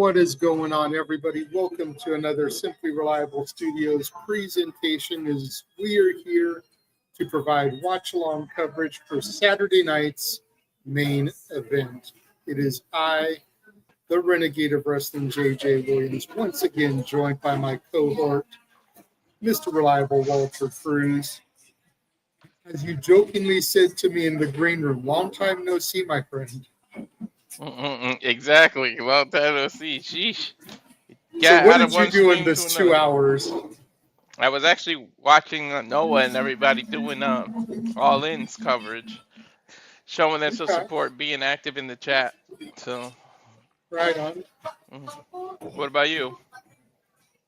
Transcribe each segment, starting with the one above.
What is going on, everybody? Welcome to another Simply Reliable Studios presentation. As we are here to provide watch-along coverage for Saturday night's main event. It is I, the Renegade of Wrestling, JJ Williams, once again joined by my cohort, Mr. Reliable Walter Cruz. As you jokingly said to me in the green room, long time no see, my friend. Exactly. Long time no see. Sheesh. So what did you do in this 2 hours? I was actually watching Noah and everybody doing All In's coverage, showing them some support, being active in the chat. So, right on. What about you?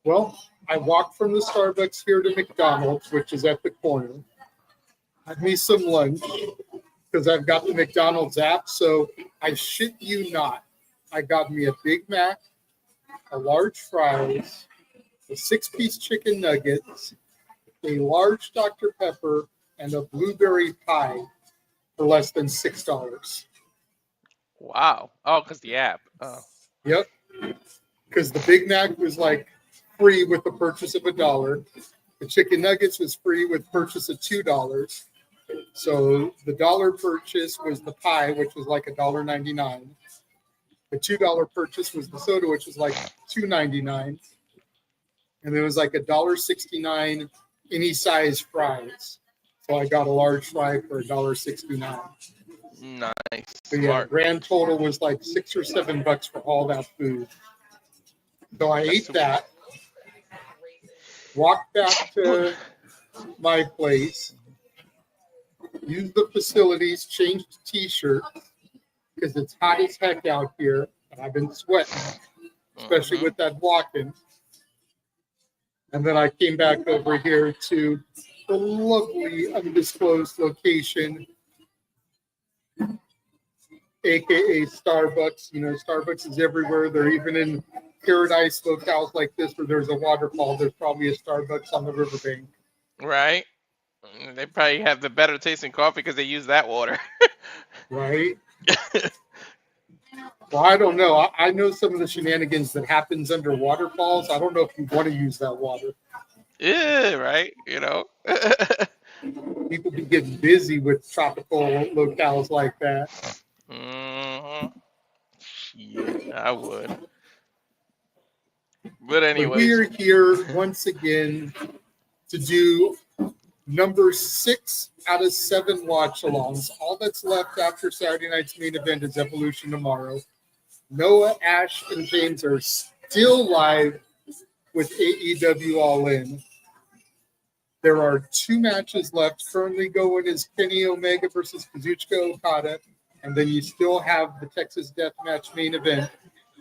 Well, I walked from the Starbucks here to McDonald's, which is at the corner. Had me some lunch because I've got the McDonald's app. So I shit you not, I got me a Big Mac, a large fries, a 6-piece chicken nuggets, a large Dr. Pepper, and a blueberry pie for less than $6. Wow. Oh, because the app. Oh. Yep. Because the Big Mac was like free with the purchase of $1. The chicken nuggets was free with purchase of $2. So the $1 purchase was the pie, which was like $1.99. The $2 purchase was the soda, which was like $2.99. And there was like $1.69 any size fries. So I got a large fry for $1.69. Nice. So yeah, grand total was like $6 or $7 for all that food. So I ate that, walked back to my place, used the facilities, changed t-shirt because it's hot as heck out here, and I've been sweating, especially with that walking. And then I came back over here to the lovely undisclosed location, aka Starbucks. You know, Starbucks is everywhere. They're even in paradise locales like this where there's a waterfall. There's probably a Starbucks on the riverbank. Right. They probably have the better tasting coffee because they use that water. Right. Well, I don't know. I know some of the shenanigans that happens under waterfalls. I don't know if you want to use that water. Yeah, right. You know. People be getting busy with tropical locales like that. Yeah, I would. But anyways. We're here once again to do number 6 out of 7 watch-alongs. All that's left after Saturday night's main event is Evolution tomorrow. Noah, Ash, and James are still live with AEW All In. There are 2 matches left. Currently going is Kenny Omega versus Kazuchika Okada. And then you still have the Texas Deathmatch main event,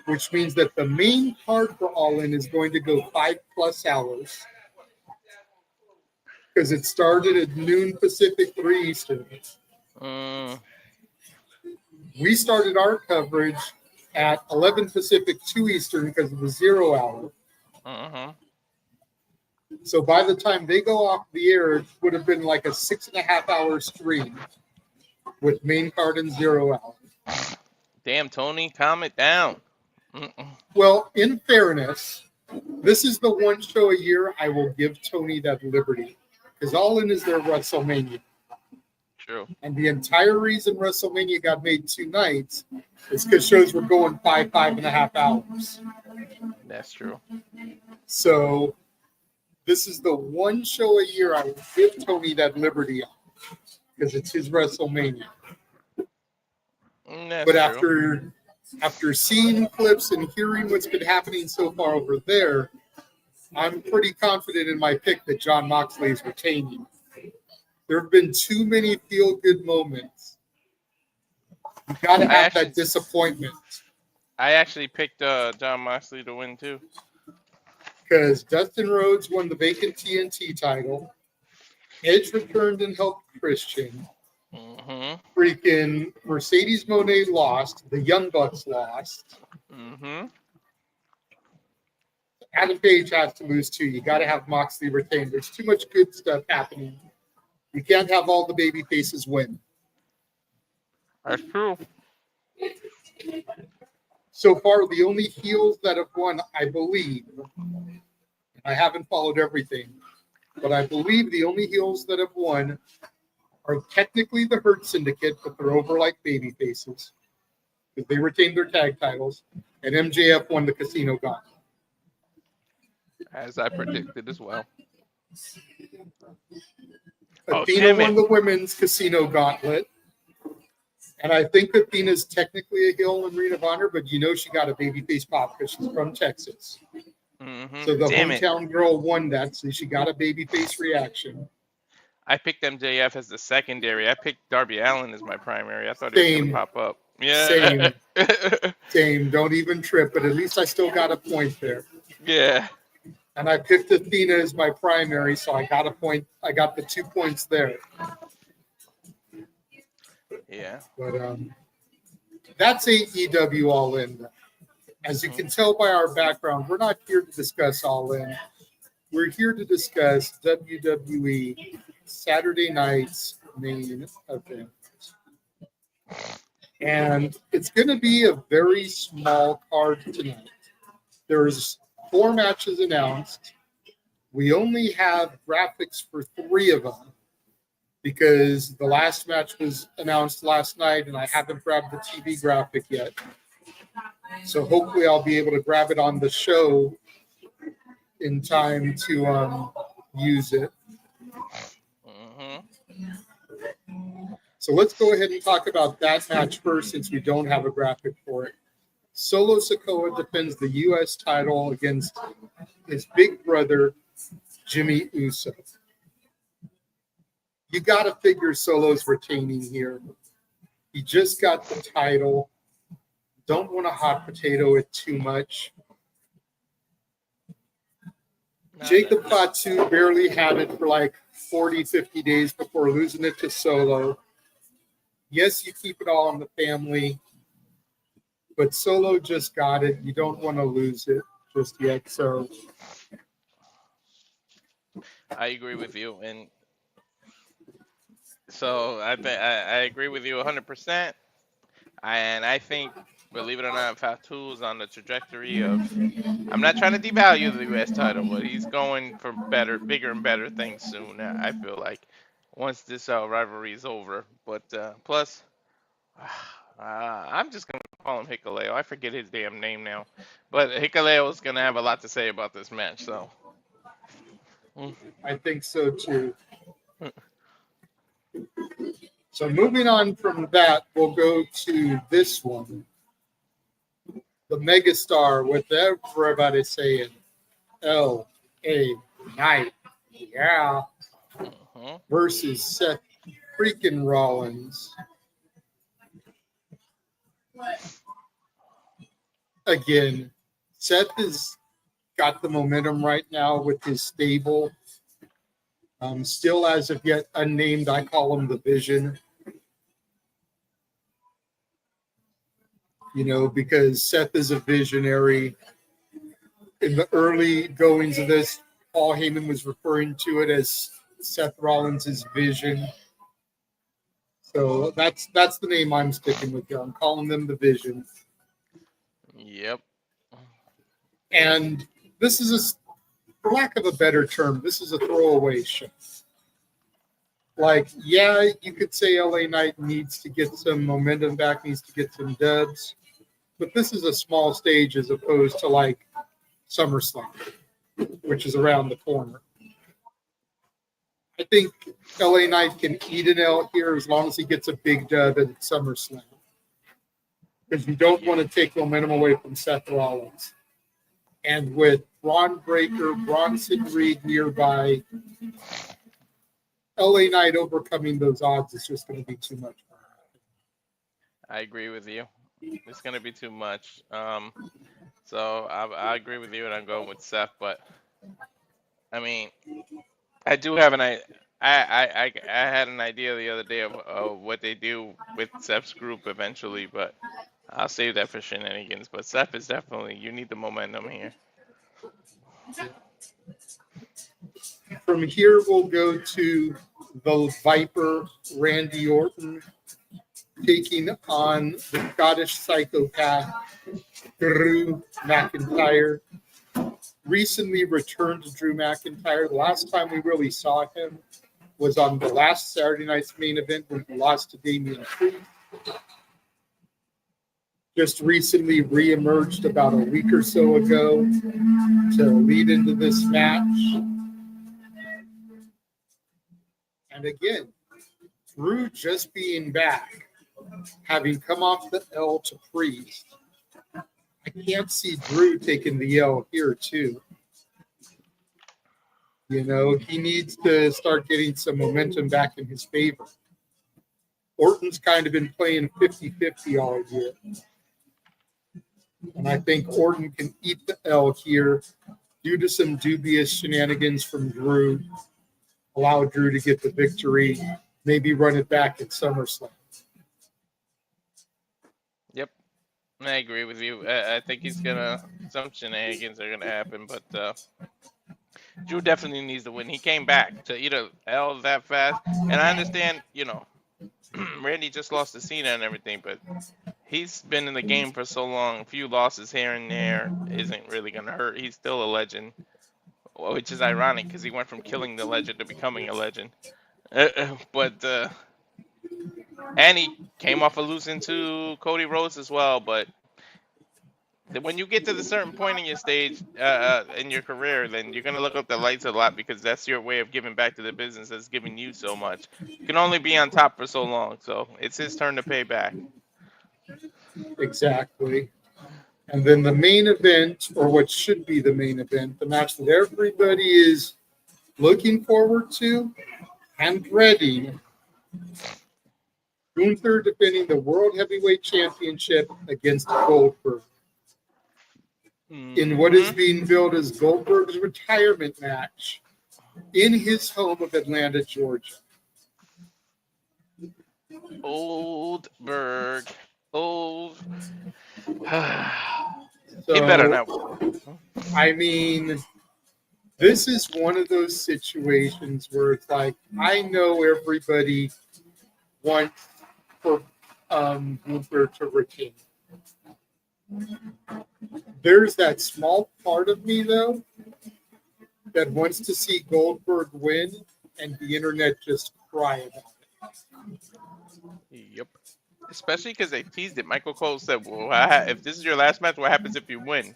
which means that the main card for All In is going to go 5+ hours. Because it started at noon Pacific, 3 Eastern. We started our coverage at 11 Pacific, 2 Eastern because of the 0 hour. So by the time they go off the air, it would have been like a 6.5 hour stream with main card and 0 hour. Damn, Tony, calm it down. Well, in fairness, this is the one show a year I will give Tony that liberty. Because All In is their WrestleMania. True. And the entire reason WrestleMania got made 2 nights is because shows were going 5.5 hours. That's true. So this is the one show a year I will give Tony that liberty on. Because it's his WrestleMania. But after seeing clips and hearing what's been happening so far over there, I'm pretty confident in my pick that Jon Moxley is retaining. There have been too many feel-good moments. You got to have that disappointment. I actually picked Jon Moxley to win too. Because Dustin Rhodes won the vacant TNT title. Edge returned and helped Christian. Freakin Mercedes Moné lost. The Young Bucks lost. Adam Page has to lose too. You got to have Moxley retain. There's too much good stuff happening. You can't have all the baby faces win. That's true. So far, the only heels that have won, I believe, I haven't followed everything, but I believe the only heels that have won are technically the Hurt Syndicate, but they're over like baby faces because they retained their tag titles, and MJF won the Casino Gauntlet. As I predicted as well. Athena won the women's Casino Gauntlet. And I think Athena's technically a heel in Ring of Honor, but you know she got a babyface pop because she's from Texas. Mm-hmm. So the hometown girl won that, so she got a babyface reaction. I picked MJF as the secondary. I picked Darby Allin as my primary. I thought he was going to pop up. Yeah. Same. Don't even trip, but at least I still got a point there. Yeah. And I picked Athena as my primary, so I got a point. I got the 2 points there. Yeah. But that's AEW All In. As you can tell by our background, we're not here to discuss All In. We're here to discuss WWE Saturday night's main event. And it's going to be a very small card tonight. There's 4 matches announced. We only have graphics for 3 of them because the last match was announced last night and I haven't grabbed the TV graphic yet. So hopefully I'll be able to grab it on the show in time to use it. So let's go ahead and talk about that match first since we don't have a graphic for it. Solo Sikoa defends the U.S. title against his big brother, Jimmy Uso. You got to figure Solo's retaining here. He just got the title. Don't want to hot potato it too much. Jacob Fatu barely had it for like 40, 50 days before losing it to Solo. Yes, you keep it all in the family. But Solo just got it. You don't want to lose it just yet. So I agree with you. And so I agree with you 100%. And I think, believe it or not, Fatu's on the trajectory of, I'm not trying to devalue the U.S. title, but he's going for better, bigger and better things soon. I feel like once this rivalry is over. But plus, I'm just going to call him Hikuleo. I forget his damn name now. But Hikuleo is going to have a lot to say about this match. So I think so, too. So moving on from that, we'll go to this one. The megastar, whatever everybody's saying, L.A. Knight. Yeah. Versus Seth Freakin Rollins. Again, Seth has got the momentum right now with his stable. Still as of yet unnamed, I call him the Vision. You know, because Seth is a visionary. In the early goings of this, Paul Heyman was referring to it as Seth Rollins' vision. So that's the name I'm sticking with here. I'm calling them the Vision. Yep. And this is, for lack of a better term, this is a throwaway show. Like, yeah, you could say LA Knight needs to get some momentum back, needs to get some dubs. But this is a small stage as opposed to like SummerSlam, which is around the corner. I think LA Knight can eat an L here as long as he gets a big dub at SummerSlam. Because you don't want to take momentum away from Seth Rollins. And with Braun Breaker, Bronson Reed nearby, LA Knight overcoming those odds is just going to be too much. I agree with you. It's going to be too much. So I agree with you, and I'm going with Seth. But I mean, I do have I had an idea the other day of what they do with Seth's group eventually, but I'll save that for shenanigans. But Seth is definitely, you need the momentum here. From here, we'll go to the Viper, Randy Orton, taking on the Scottish psychopath, Drew McIntyre. Recently returned to Drew McIntyre. The last time we really saw him was on the last Saturday night's main event when he lost to Cruz. Just recently reemerged about a week or so ago to lead into this match. And again, Drew just being back, having come off the L to Priest. I can't see Drew taking the L here, too. You know, he needs to start getting some momentum back in his favor. Orton's kind of been playing 50-50 all year. And I think Orton can eat the L here due to some dubious shenanigans from Drew. Allow Drew to get the victory, maybe run it back at SummerSlam. Yep, I agree with you. I think some shenanigans are gonna happen, but Drew definitely needs to win. He came back to eat a L that fast, and I understand, Randy just lost to Cena and everything, but he's been in the game for so long. A few losses here and there isn't really gonna hurt. He's still a legend, which is ironic because he went from killing the legend to becoming a legend. And he came off of losing to Cody Rhodes as well. But when you get to the certain point in your stage, in your career, then you're gonna look up the lights a lot because that's your way of giving back to the business that's giving you so much. You can only be on top for so long, so it's his turn to pay back. Exactly. And then the main event, or what should be the main event, the match that everybody is looking forward to and dreading. Gunther defending the World Heavyweight Championship against Goldberg. In what is being billed as Goldberg's retirement match in his home of Atlanta, Georgia. Goldberg. Old. So, he better not. I mean, this is one of those situations where it's like, I know everybody wants for Gunther to retain. There's that small part of me, though, that wants to see Goldberg win and the internet just cry about it. Yep. Especially because they teased it. Michael Cole said, well, if this is your last match, what happens if you win?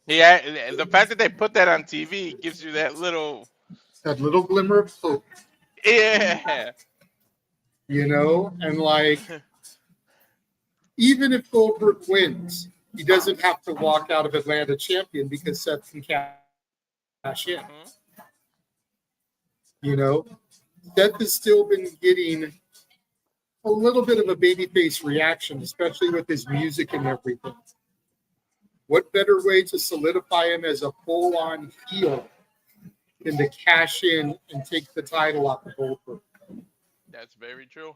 Yeah, the fact that they put that on TV gives you that little glimmer of hope. Yeah. And like, even if Goldberg wins, he doesn't have to walk out of Atlanta champion because Seth can cash in. Seth has still been getting a little bit of a babyface reaction, especially with his music and everything. What better way to solidify him as a full-on heel than to cash in and take the title off of Goldberg? That's very true.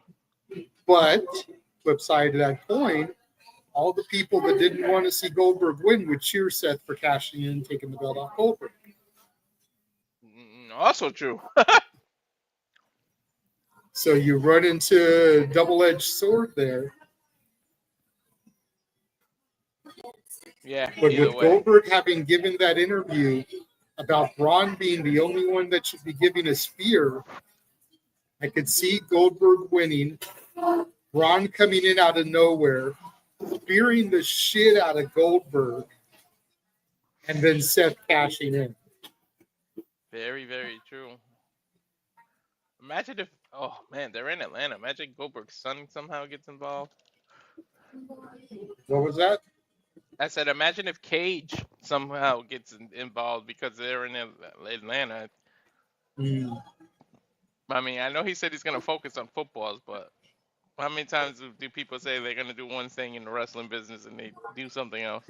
But, flip side of that coin, all the people that didn't want to see Goldberg win would cheer Seth for cashing in and taking the belt off Goldberg. Also true. So you run into a double-edged sword there. Yeah. But with Goldberg having given that interview about Braun being the only one that should be giving a spear, I could see Goldberg winning, Braun coming in out of nowhere, spearing the shit out of Goldberg, and then Seth cashing in. Very, very true. Imagine if, oh man, they're in Atlanta. Imagine Goldberg's son somehow gets involved. What was that? I said, imagine if Cage somehow gets involved because they're in Atlanta. I mean, I know he said he's going to focus on footballs, but how many times do people say they're going to do one thing in the wrestling business and they do something else?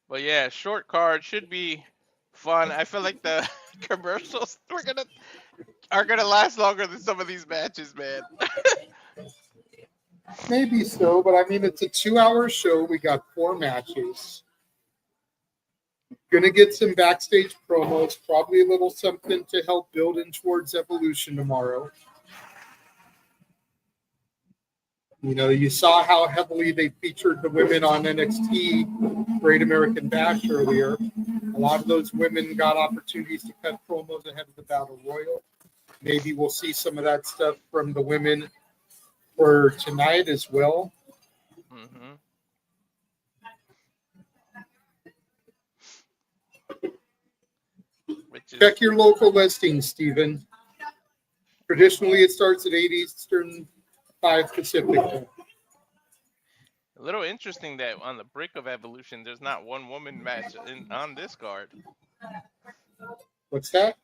But yeah, short card should be fun. I feel like the commercials are gonna last longer than some of these matches, man. Maybe so, but I mean, it's a 2-hour show. We got 4 matches. Gonna get some backstage promos, probably a little something to help build in towards Evolution tomorrow. You know, you saw how heavily they featured the women on NXT Great American Bash earlier. A lot of those women got opportunities to cut promos ahead of the Battle Royal. Maybe we'll see some of that stuff from the women for tonight as well. Mm-hmm. Check your local listings, Stephen. Traditionally, it starts at 8 Eastern, 5 Pacific. A little interesting that on the brink of Evolution, there's not one woman match on this card. What's that?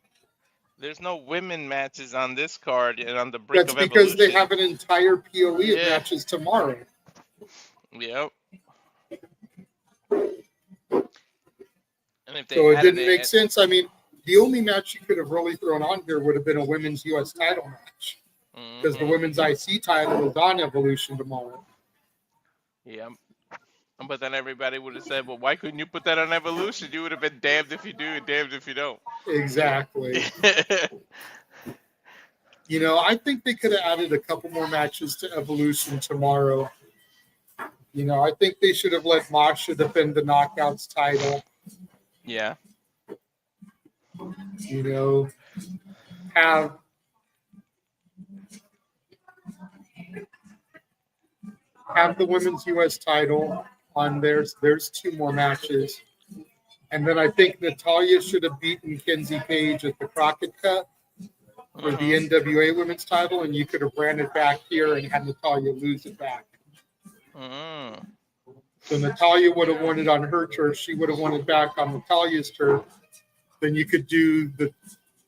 There's no women matches on this card and on the brink of Evolution. That's because they have an entire POE of matches tomorrow. Yep. And if So it didn't make sense. I mean, the only match you could have really thrown on here would have been a women's U.S. title match. Because the women's IC title is on Evolution tomorrow. Yeah. But then everybody would have said, well, why couldn't you put that on Evolution? You would have been damned if you do and damned if you don't. Exactly. You know, I think they could have added a couple more matches to Evolution tomorrow. You know, I think they should have let Masha defend the Knockouts title. Yeah. You know, have the women's U.S. title on theirs. There's 2 more matches. And then I think Natalya should have beaten Kenzie Page at the Crockett Cup for the NWA women's title, and you could have ran it back here and had Natalya lose it back. So Natalya would have won it on her turf. She would have won it back on Natalya's turf. Then you could do the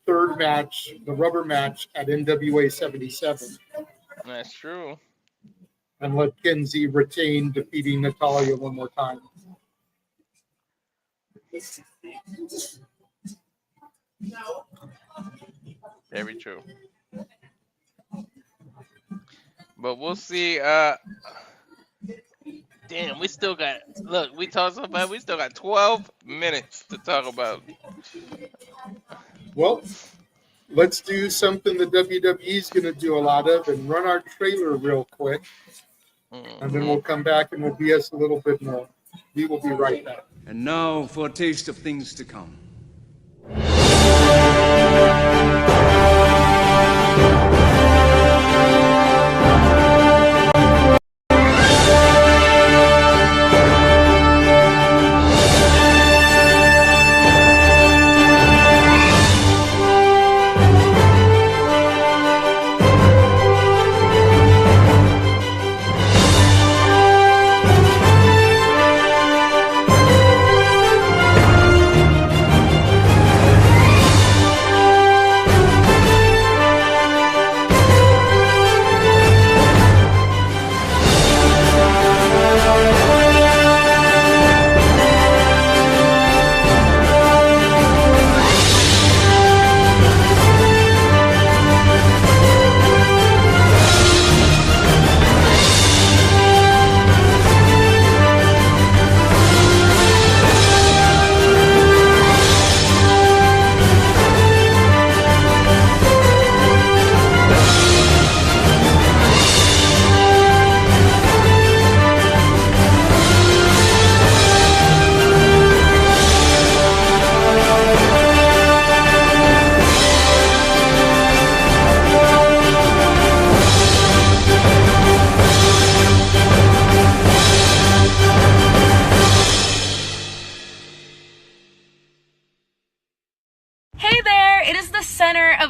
3rd match, the rubber match at NWA 77. That's true. And let Kenzie retain defeating Natalya one more time. Very true. But we'll see. Damn, we still got. Look, we talked so bad. We still got 12 minutes to talk about. Well, let's do something the WWE is going to do a lot of and run our trailer real quick. And then we'll come back and we'll BS a little bit more. We will be right back. And now for a taste of things to come.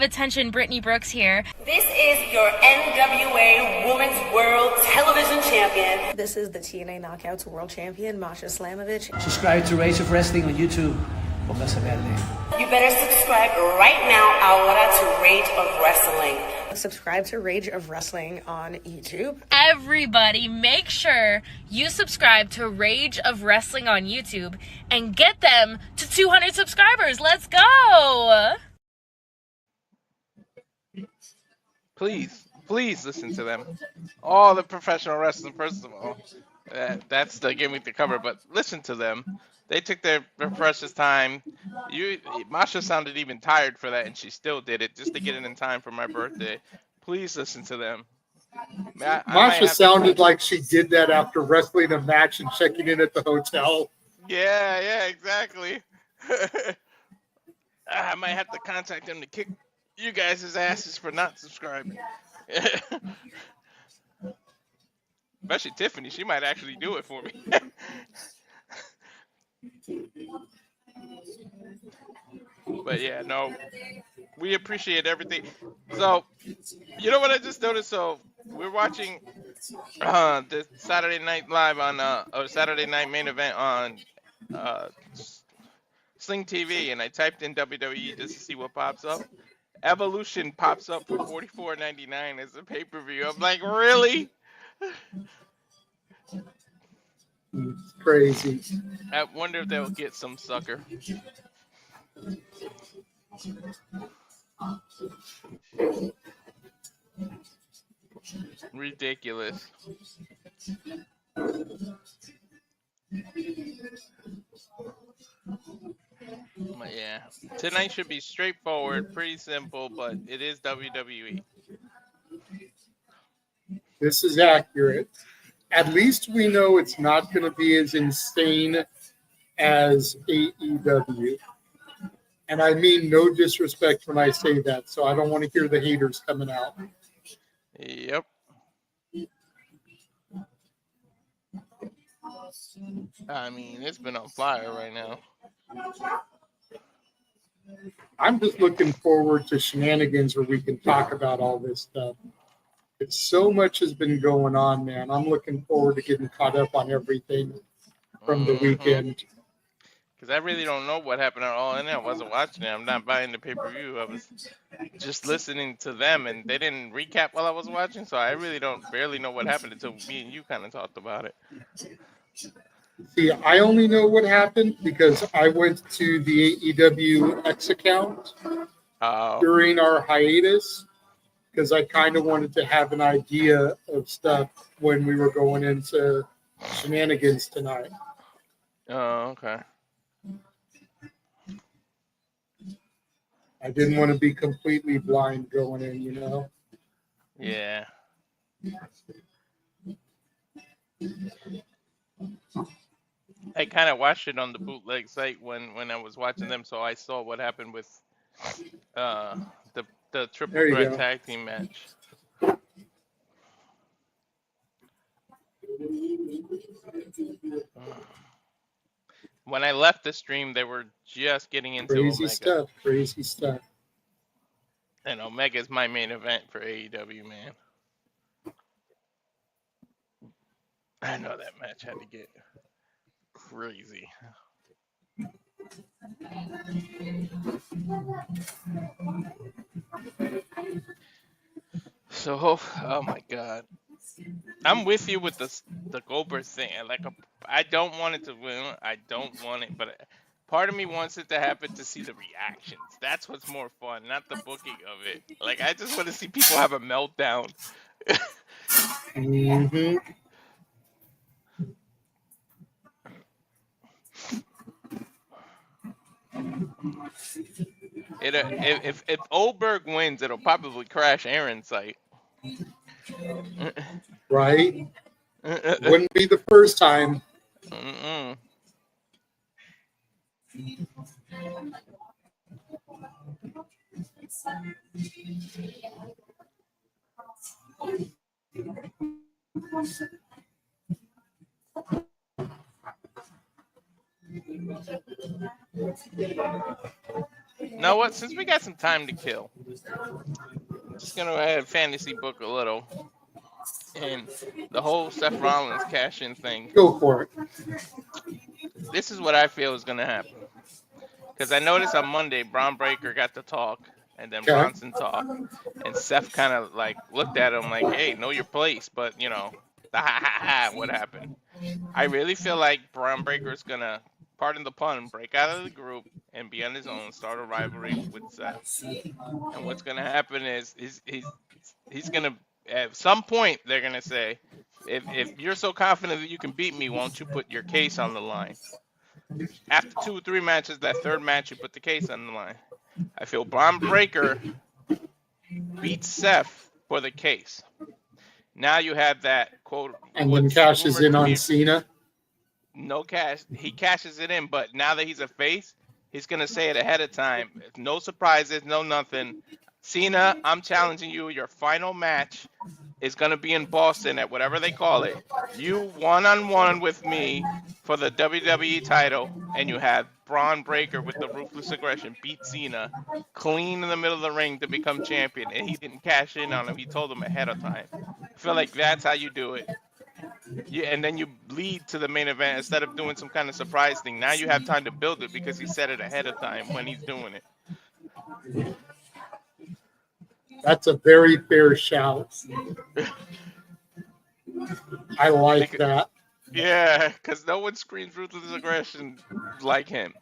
Attention, Brittany Brooks here. This is your NWA Women's World Television Champion. This is the TNA Knockouts World Champion, Masha Slamovich. Subscribe to Rage of Wrestling on YouTube. Póngase verde. You better subscribe right now ahora to Rage of Wrestling. Subscribe to Rage of Wrestling on YouTube. Everybody, make sure you subscribe to Rage of Wrestling on YouTube and get them to 200 subscribers. Let's go! Please listen to them. All the professional wrestling, first of all. That's the gimmick to cover, but listen to them. They took their precious time. Masha sounded even tired for that, and she still did it just to get it in time for my birthday. Please listen to them. I might Masha have sounded like she did that after wrestling a match and checking in at the hotel. Yeah, exactly. I might have to contact them to kick you guys' asses for not subscribing. Especially Tiffany, she might actually do it for me. But yeah, no, we appreciate everything. So, you know what I just noticed? So we're watching the Saturday Night Live on or Saturday Night Main Event on uh Sling TV, and I typed in WWE just to see what pops up. Evolution pops up for $44.99 as a pay-per-view. I'm like, really? It's crazy. I wonder if they'll get some sucker. Ridiculous. But yeah, tonight should be straightforward, pretty simple, but it is WWE. This is accurate. At least we know it's not going to be as insane as AEW. And I mean no disrespect when I say that, so I don't want to hear the haters coming out. Yep. I mean, it's been on fire right now. I'm just looking forward to shenanigans where we can talk about all this stuff. It's so much has been going on, man. I'm looking forward to getting caught up on everything from the weekend. Because I really don't know what happened at all, and I wasn't watching it. I'm not buying the pay-per-view. I was just listening to them, and they didn't recap while I was watching, so I really barely know what happened until me and you kind of talked about it. See, I only know what happened because I went to the AEW X account during our hiatus because I kind of wanted to have an idea of stuff when we were going into shenanigans tonight. Oh, okay. I didn't want to be completely blind going in, you know? Yeah. I kind of watched it on the bootleg site when I was watching them, so I saw what happened with the triple threat tag team match. When I left the stream, they were just getting into Omega. Crazy stuff. And Omega's my main event for AEW, man. I know that match had to get crazy. So, oh my God. I'm with you with the Goldberg thing. I don't want it to win. I don't want it, but part of me wants it to happen to see the reactions. That's what's more fun, not the booking of it. Like, I just want to see people have a meltdown. Mm-hmm. If Goldberg wins, it'll probably crash Aaron's site. Right? Wouldn't be the first time. Mm-mm. Now what? Since we got some time to kill, I'm just gonna add fantasy book a little, and the whole Seth Rollins cash-in thing. Go for it. This is what I feel is gonna happen, because I noticed on Monday Braun Breaker got to talk, and then Bronson talked, and Seth kind of like looked at him like, "Hey, know your place," but you know, what happened? I really feel like Braun Breaker's gonna, pardon the pun, break out of the group and be on his own, start a rivalry with Seth. And what's gonna happen is he's gonna, at some point they're gonna say, if you're so confident that you can beat me, won't you put your case on the line? After 2 or 3 matches, that third match you put the case on the line. I feel Braun Breaker beats Seth for the case. Now you have that quote. And then what's cashes rumored in to on be Cena. no cash. He cashes it in, but now that he's a face, he's gonna say it ahead of time. No surprises, no nothing. Cena, I'm challenging you. Your final match is gonna be in Boston at whatever they call it. You one-on-one with me for the WWE title, and you have Braun Breaker with the ruthless aggression beat Cena clean in the middle of the ring to become champion, and he didn't cash in on him. He told him ahead of time. I feel like that's how you do it. And then you lead to the main event instead of doing some kind of surprise thing. Now you have time to build it because he said it ahead of time when he's doing it. That's a very fair shout. I like that. Yeah, because no one screams ruthless aggression like him.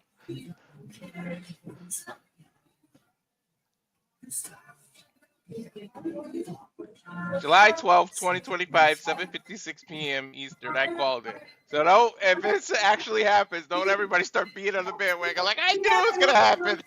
July 12th, 2025, 7:56 p.m. Eastern. I called it. So don't, if this actually happens, don't everybody start beating on the bandwagon like, I knew it was going to happen.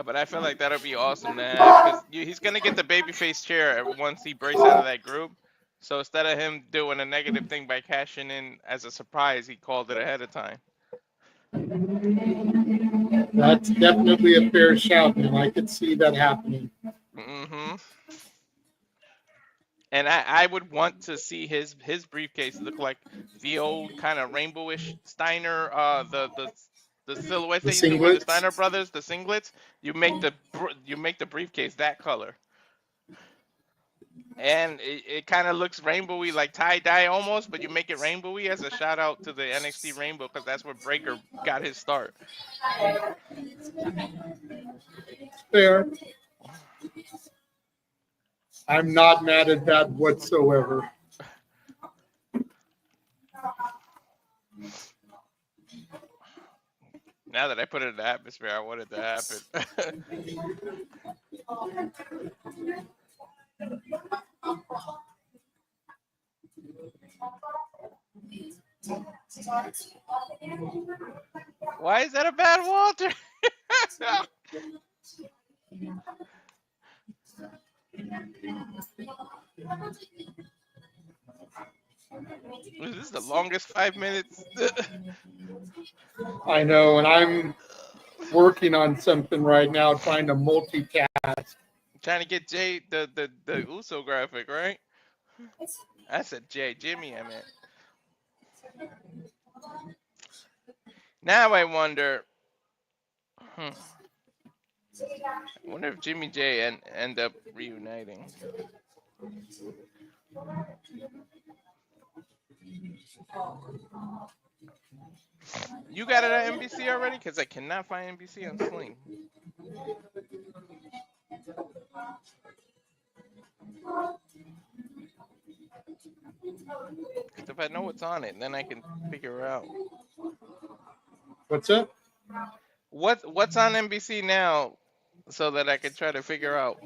But I feel like that'll be awesome to have because he's going to get the babyface chair once he breaks out of that group. So instead of him doing a negative thing by cashing in as a surprise, he called it ahead of time. That's definitely a fair shout, and I could see that happening. Mm-hmm. And I would want to see his briefcase look like the old kind of rainbowish Steiner, the silhouettes they used to wear, the Steiner brothers, the singlets. You make the briefcase that color, and it kind of looks rainbowy, like tie dye almost, but you make it rainbowy as a shout out to the NXT Rainbow because that's where Breaker got his start. Fair. I'm not mad at that whatsoever. Now that I put it in the atmosphere, I want it to happen. Why is that a bad Walter? This is the longest 5 minutes. I know, and I'm working on something right now, trying to multitask. Trying to get Jay the Uso graphic, right? I said Jimmy, I meant. Now I wonder. I wonder if Jimmy J end up reuniting. You got it at NBC already? Because I cannot find NBC on Sling. Because if I know what's on it, then I can figure out. What's up? What's on NBC now, so that I can try to figure out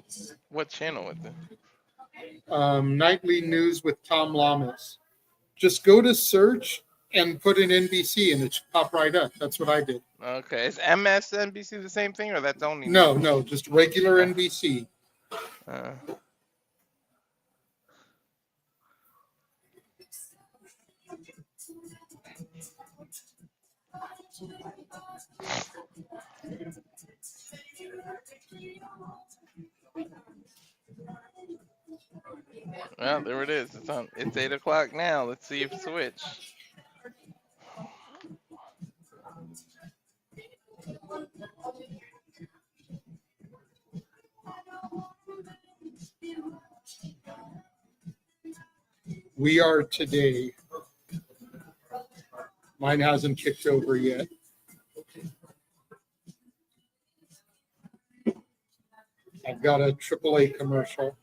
what channel it's in. Nightly news with Tom Lamas. Just go to search and put in NBC, and it should pop right up. That's what I did. Okay, is MSNBC the same thing, or that's only? No, just regular NBC. Well, there it is. It's 8 o'clock now. Let's see if it switch. We are today. Mine hasn't kicked over yet. I've got a AAA commercial.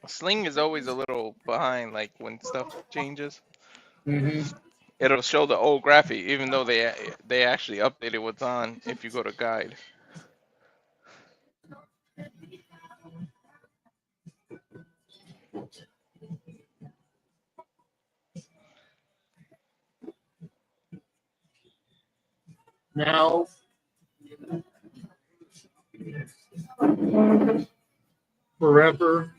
Sling is always a little behind, like when stuff changes. Mm-hmm. It'll show the old graphic, even though they actually updated what's on if you go to guide. now forever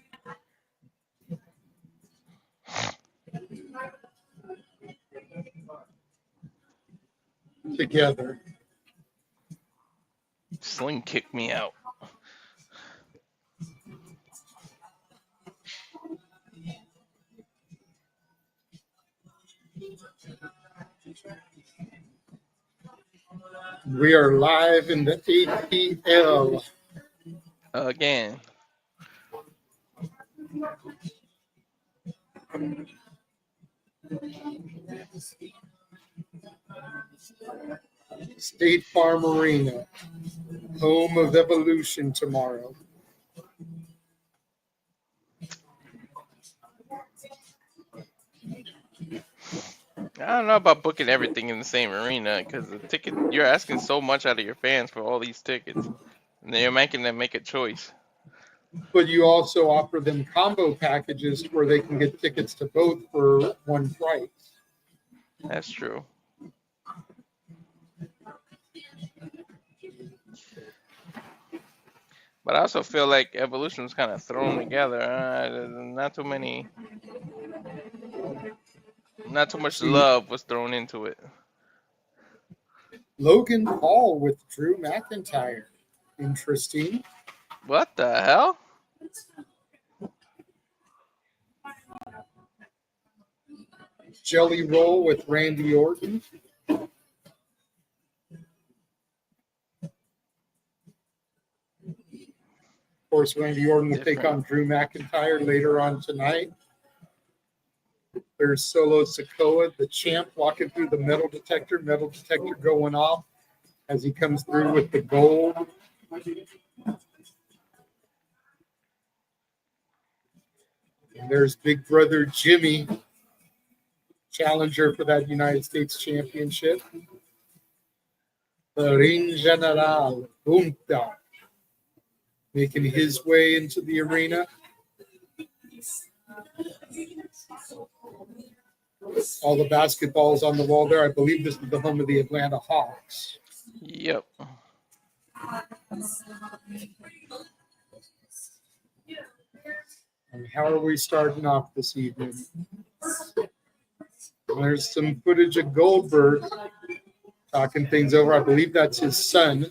together. Sling kicked me out. We are live in the APL. Again. State Farm Arena, home of Evolution tomorrow. I don't know about booking everything in the same arena because the ticket, you're asking so much out of your fans for all these tickets, and then you're making them make a choice. But you also offer them combo packages where they can get tickets to both for one price. That's true. But I also feel like Evolution was kind of thrown together. Not too much love was thrown into it. Logan Paul with Drew McIntyre. Interesting. What the hell? Jelly Roll with Randy Orton. Of course, Randy Orton will take on Drew McIntyre later on tonight. There's Solo Sikoa, the champ, walking through the metal detector going off as he comes through with the gold. And there's Big Brother Jimmy, challenger for that United States Championship. The Ring General, Gunther, making his way into the arena. All the basketballs on the wall there. I believe this is the home of the Atlanta Hawks. Yep. And how are we starting off this evening? There's some footage of Goldberg talking things over. I believe that's his son.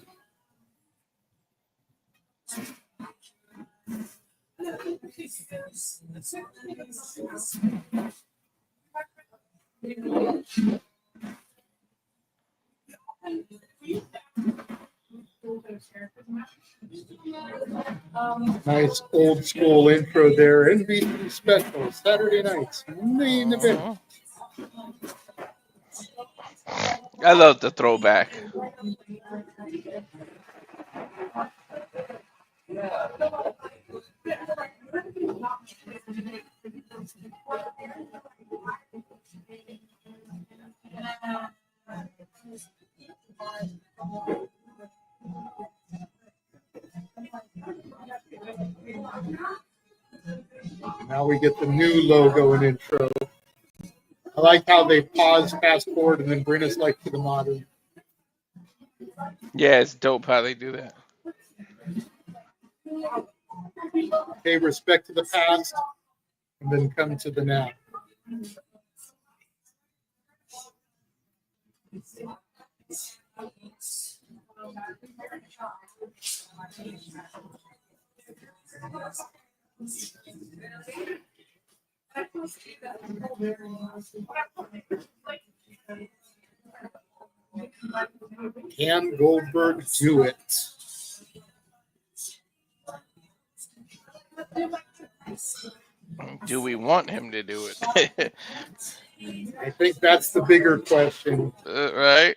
Nice old school intro there. NBC special Saturday nights main event. I love the throwback. Now we get the new logo and intro. I like how they pause, fast forward, and then bring us like to the modern. Yeah, it's dope how they do that. Pay respect to the past and then come to the now. Can Goldberg do it? Do we want him to do it? I think that's the bigger question. Right?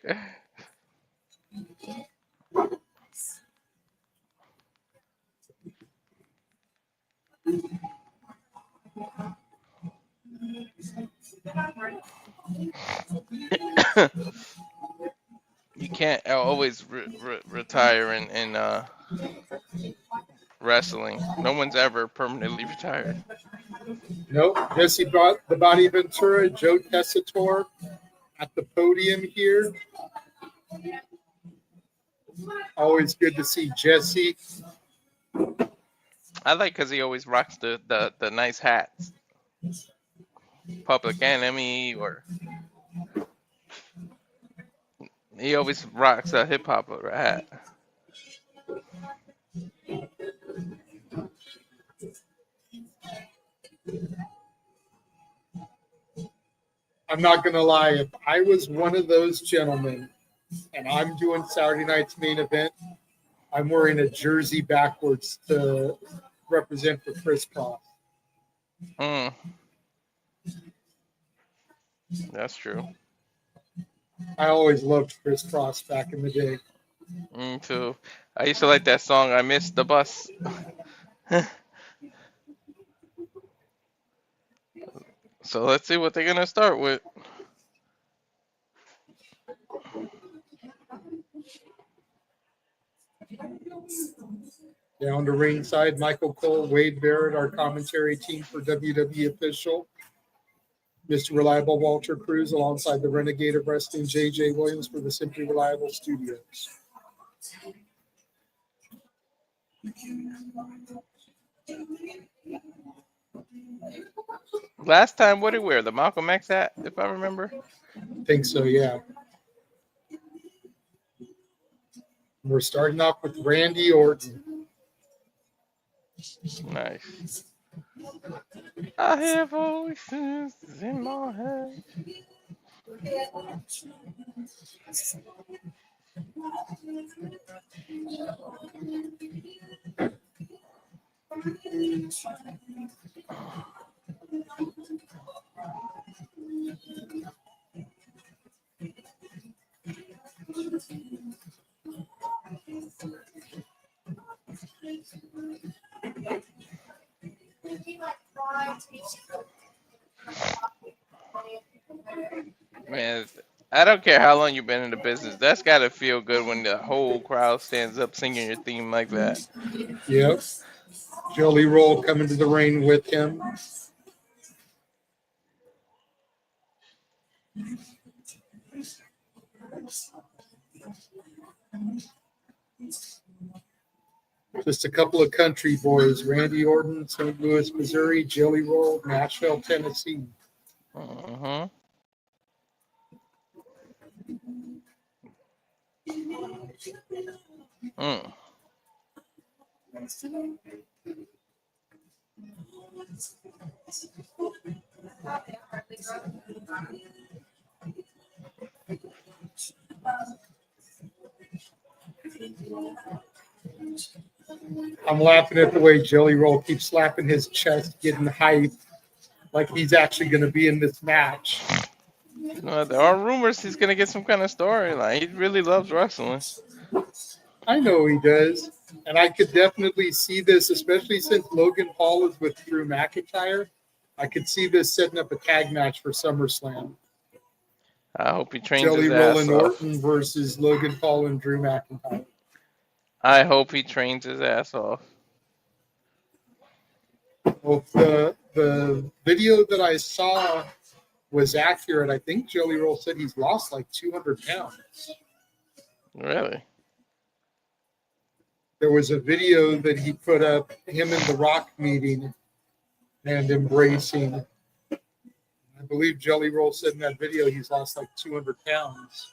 You can't always retire in wrestling. No one's ever permanently retired. Nope. Jesse brought the Body Ventura, Joe Tessitore at the podium here. Always good to see Jesse. I like because he always rocks the nice hats. Public Enemy, or he always rocks a hip hop hat. I'm not going to lie. If I was one of those gentlemen and I'm doing Saturday night's main event, I'm wearing a jersey backwards to represent for Chris Cross. That's true. I always loved Chris Cross back in the day. Me too. I used to like that song, I Missed the Bus. So let's see what they're going to start with. Down to ringside, Michael Cole, Wade Barrett, our commentary team for WWE Official. Mr. Reliable Walter Cruz, alongside the Renegade of Wrestling, J.J. Williams, for the Simply Reliable Studios. Last time, what did he wear? The Malcolm X hat, if I remember? Think so, yeah. We're starting off with Randy Orton. Nice. I hear voices in my head. Man, I don't care how long you've been in the business. That's got to feel good when the whole crowd stands up singing your theme like that. Yep. Jelly Roll coming to the ring with him. Just a couple of country boys. Randy Orton, St. Louis, Missouri. Jelly Roll, Nashville, Tennessee. Mm-hmm. I'm laughing at the way Jelly Roll keeps slapping his chest, getting hyped, like he's actually going to be in this match. There are rumors he's going to get some kind of storyline. He really loves wrestling. I know he does. And I could definitely see this, especially since Logan Paul is with Drew McIntyre. I could see this setting up a tag match for SummerSlam. I hope he trains Jelly his Roll ass and off. Orton versus Logan Paul and Drew McIntyre. I hope he trains his ass off. Well, the video that I saw was accurate. I think Jelly Roll said he's lost like 200 pounds. Really? There was a video that he put up, him and The Rock meeting and embracing. I believe Jelly Roll said in that video he's lost like 200 pounds.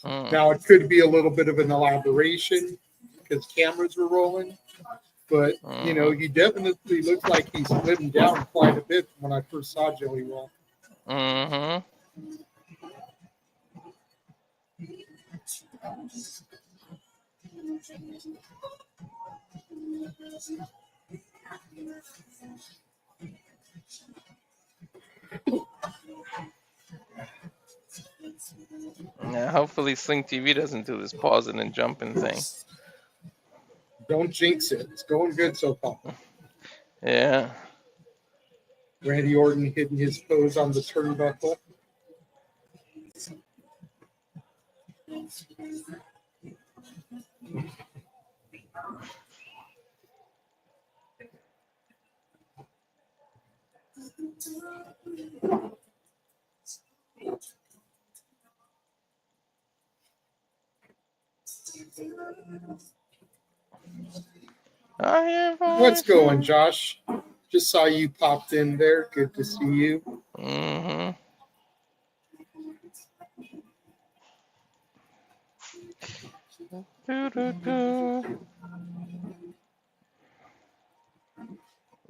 Now, it could be a little bit of an elaboration because cameras were rolling. But, you know, he definitely looks like he's slimmed down quite a bit when I first saw Jelly Roll. Mm-hmm. Yeah, hopefully Sling TV doesn't do this pausing and jumping thing. Don't jinx it. It's going good so far. Yeah. Randy Orton hitting his pose on the turnbuckle. What's going, Josh? Just saw you popped in there. Good to see you. Mm-hmm.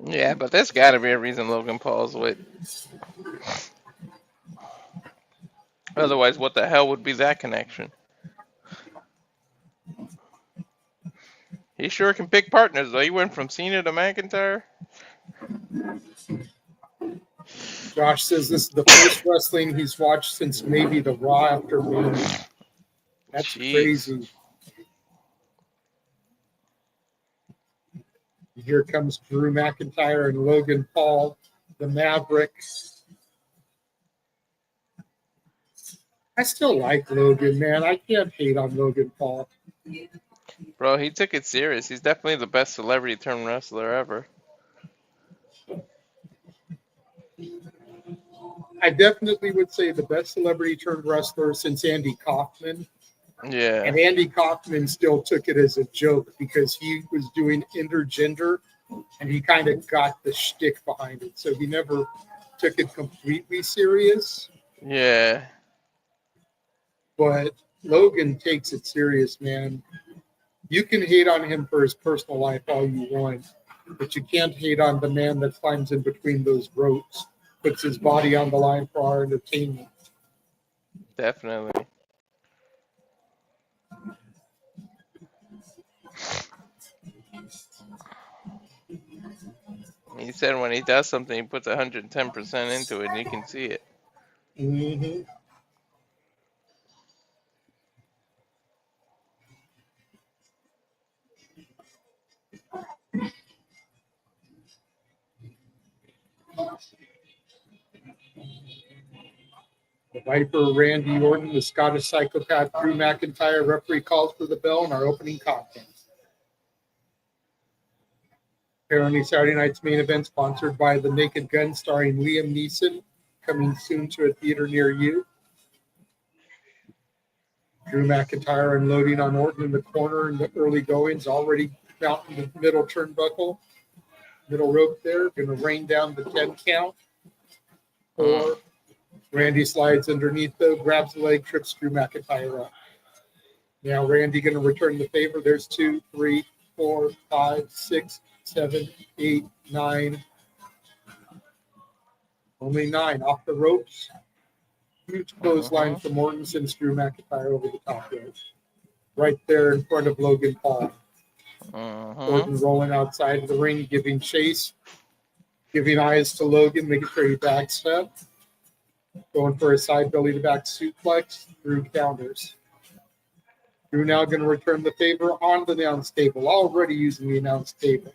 Yeah, but there's got to be a reason Logan Paul's with. Otherwise, what the hell would be that connection? He sure can pick partners, though. He went from Cena to McIntyre. Josh says this is the first wrestling he's watched since maybe the Raw after Mania. That's Jeez. crazy. Here comes Drew McIntyre and Logan Paul, the Maverick. I still like Logan, man. I can't hate on Logan Paul. Bro, he took it serious. He's definitely the best celebrity turned wrestler ever. I definitely would say the best celebrity turned wrestler since Andy Kaufman. Yeah. And Andy Kaufman still took it as a joke because he was doing intergender and he kind of got the shtick behind it. So he never took it completely serious. Yeah. But Logan takes it serious, man. You can hate on him for his personal life all you want, but you can't hate on the man that climbs in between those ropes, puts his body on the line for our entertainment. Definitely. He said when he does something, he puts 110% into it, and you can see it. Mm-hmm. The Viper, Randy Orton, the Scottish Psychopath, Drew McIntyre. Referee calls for the bell in our opening contest. Apparently, Saturday night's main event sponsored by The Naked Gun, starring Liam Neeson, coming soon to a theater near you. Drew McIntyre unloading on Orton in the corner in the early goings, already mounting the middle turnbuckle, middle rope there, going to rain down the 10 count. Or Randy slides underneath, though, grabs the leg, trips Drew McIntyre up. Now Randy going to return the favor. There's 2, 3, 4, 5, 6, 7, 8, 9. Only 9 off the ropes. Huge clothesline from Orton sends Drew McIntyre over the top rope. Right there in front of Logan Paul. Orton rolling outside of the ring, giving chase, giving eyes to Logan, making sure he backs up. Going for a side belly to back suplex. Drew counters. Drew now going to return the favor on the announce table. Already using the announce table.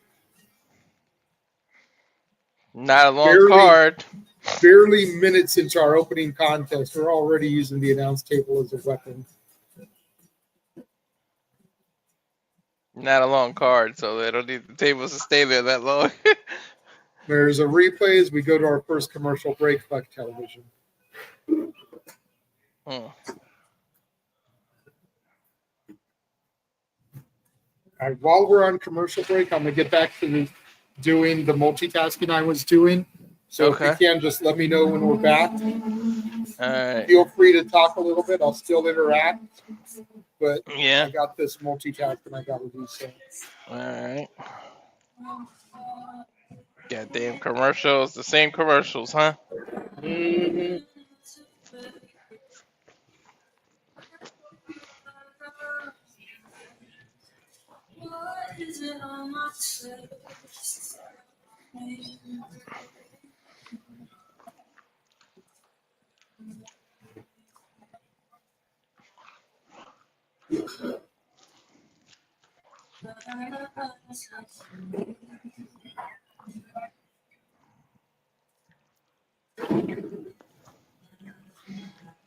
Not a long card. Barely minutes into our opening contest, we're already using the announce table as a weapon. Not a long card, so they don't need the tables to stay there that long. There's a replay as we go to our first commercial break. Fuck television. All right, while we're on commercial break, I'm going to get back to doing the multitasking I was doing. So if you can, just let me know when we're back. All right. Feel free to talk a little bit. I'll still interact. But yeah, I got this multitasking I got to do. So. All right. Goddamn commercials. The same commercials, huh? Mm-hmm.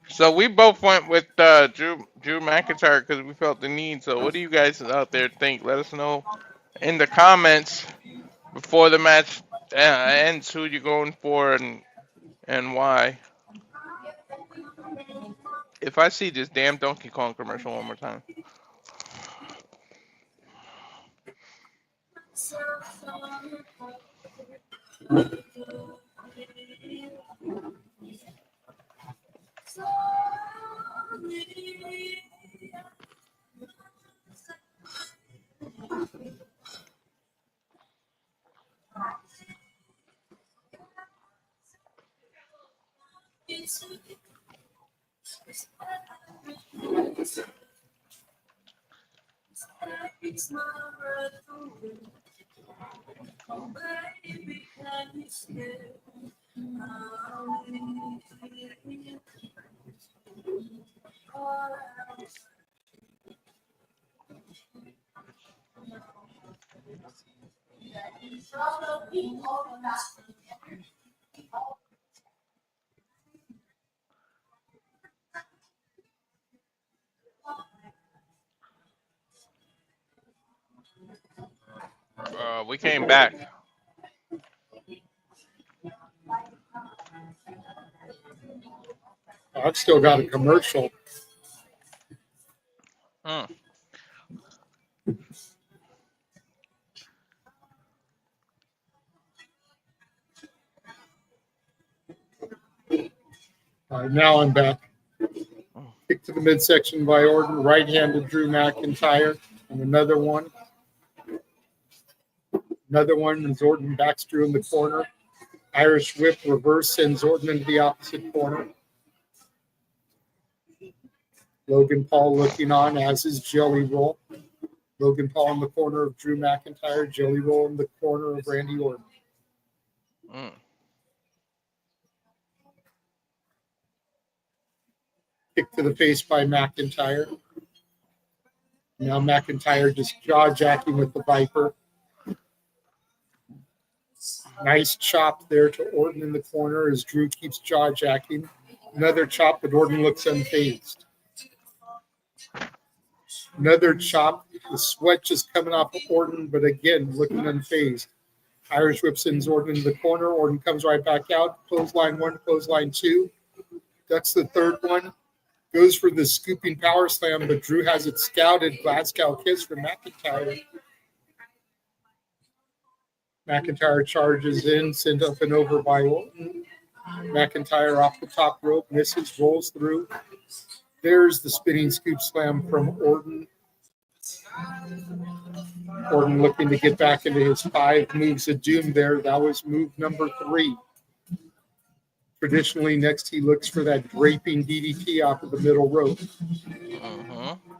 So we both went with Drew McIntyre because we felt the need. So what do you guys out there think? Let us know in the comments before the match ends who you're going for and why. If I see this damn Donkey Kong commercial one more time. We came back. I've still got a commercial. All right, now I'm back. Kick to the midsection by Orton, right hand to Drew McIntyre, and another one. Another one as Orton backs Drew in the corner. Irish whip reverse sends Orton into the opposite corner. Logan Paul looking on as his jelly roll. Logan Paul in the corner of Drew McIntyre, jelly roll in the corner of Randy Orton. Kick to the face by McIntyre. Now McIntyre just jaw-jacking with the Viper. Nice chop there to Orton in the corner as Drew keeps jaw-jacking. Another chop, but Orton looks unfazed. Another chop. The sweat just coming off of Orton, but again, looking unfazed. Irish whip sends Orton in the corner. Orton comes right back out. Clothesline 1, clothesline 2. That's the third one. Goes for the scooping power slam, but Drew has it scouted. Glasgow kiss for McIntyre. McIntyre charges in, sent up and over by Orton. McIntyre off the top rope, misses, rolls through. There's the spinning scoop slam from Orton. Orton looking to get back into his 5 moves of doom there. That was move number 3. Traditionally, next he looks for that draping DDT off of the middle rope.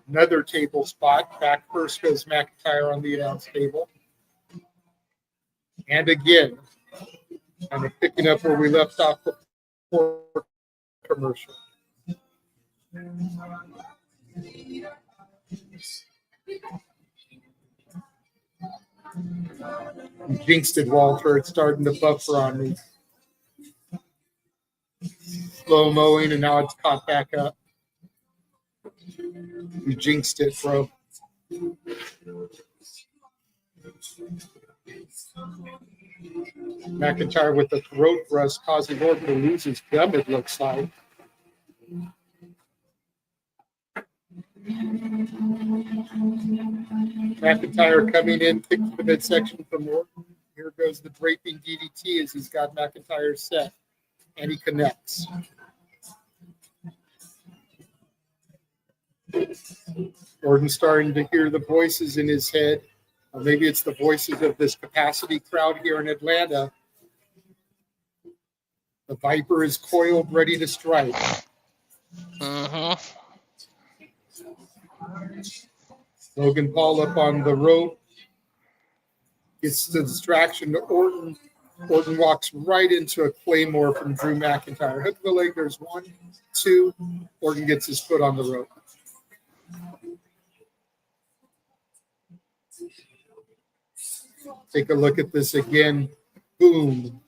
Another table spot. Back first goes McIntyre on the announce table. And again, kind of picking up where we left off before commercial. You jinxed it, Walter. It's starting to buffer on me. Slow-mowing, and now it's caught back up. You jinxed it, bro. McIntyre with the throat thrust causing Orton to lose his gum, it looks like. McIntyre coming in, kick to the midsection from Orton. Here goes the draping DDT as he's got McIntyre set. And he connects. Orton starting to hear the voices in his head. Or maybe it's the voices of this capacity crowd here in Atlanta. The Viper is coiled, ready to strike. Logan Paul up on the rope. Gets the distraction to Orton. Orton walks right into a Claymore from Drew McIntyre. Hook the leg. There's 1, 2. Orton gets his foot on the rope. Take a look at this again. Boom.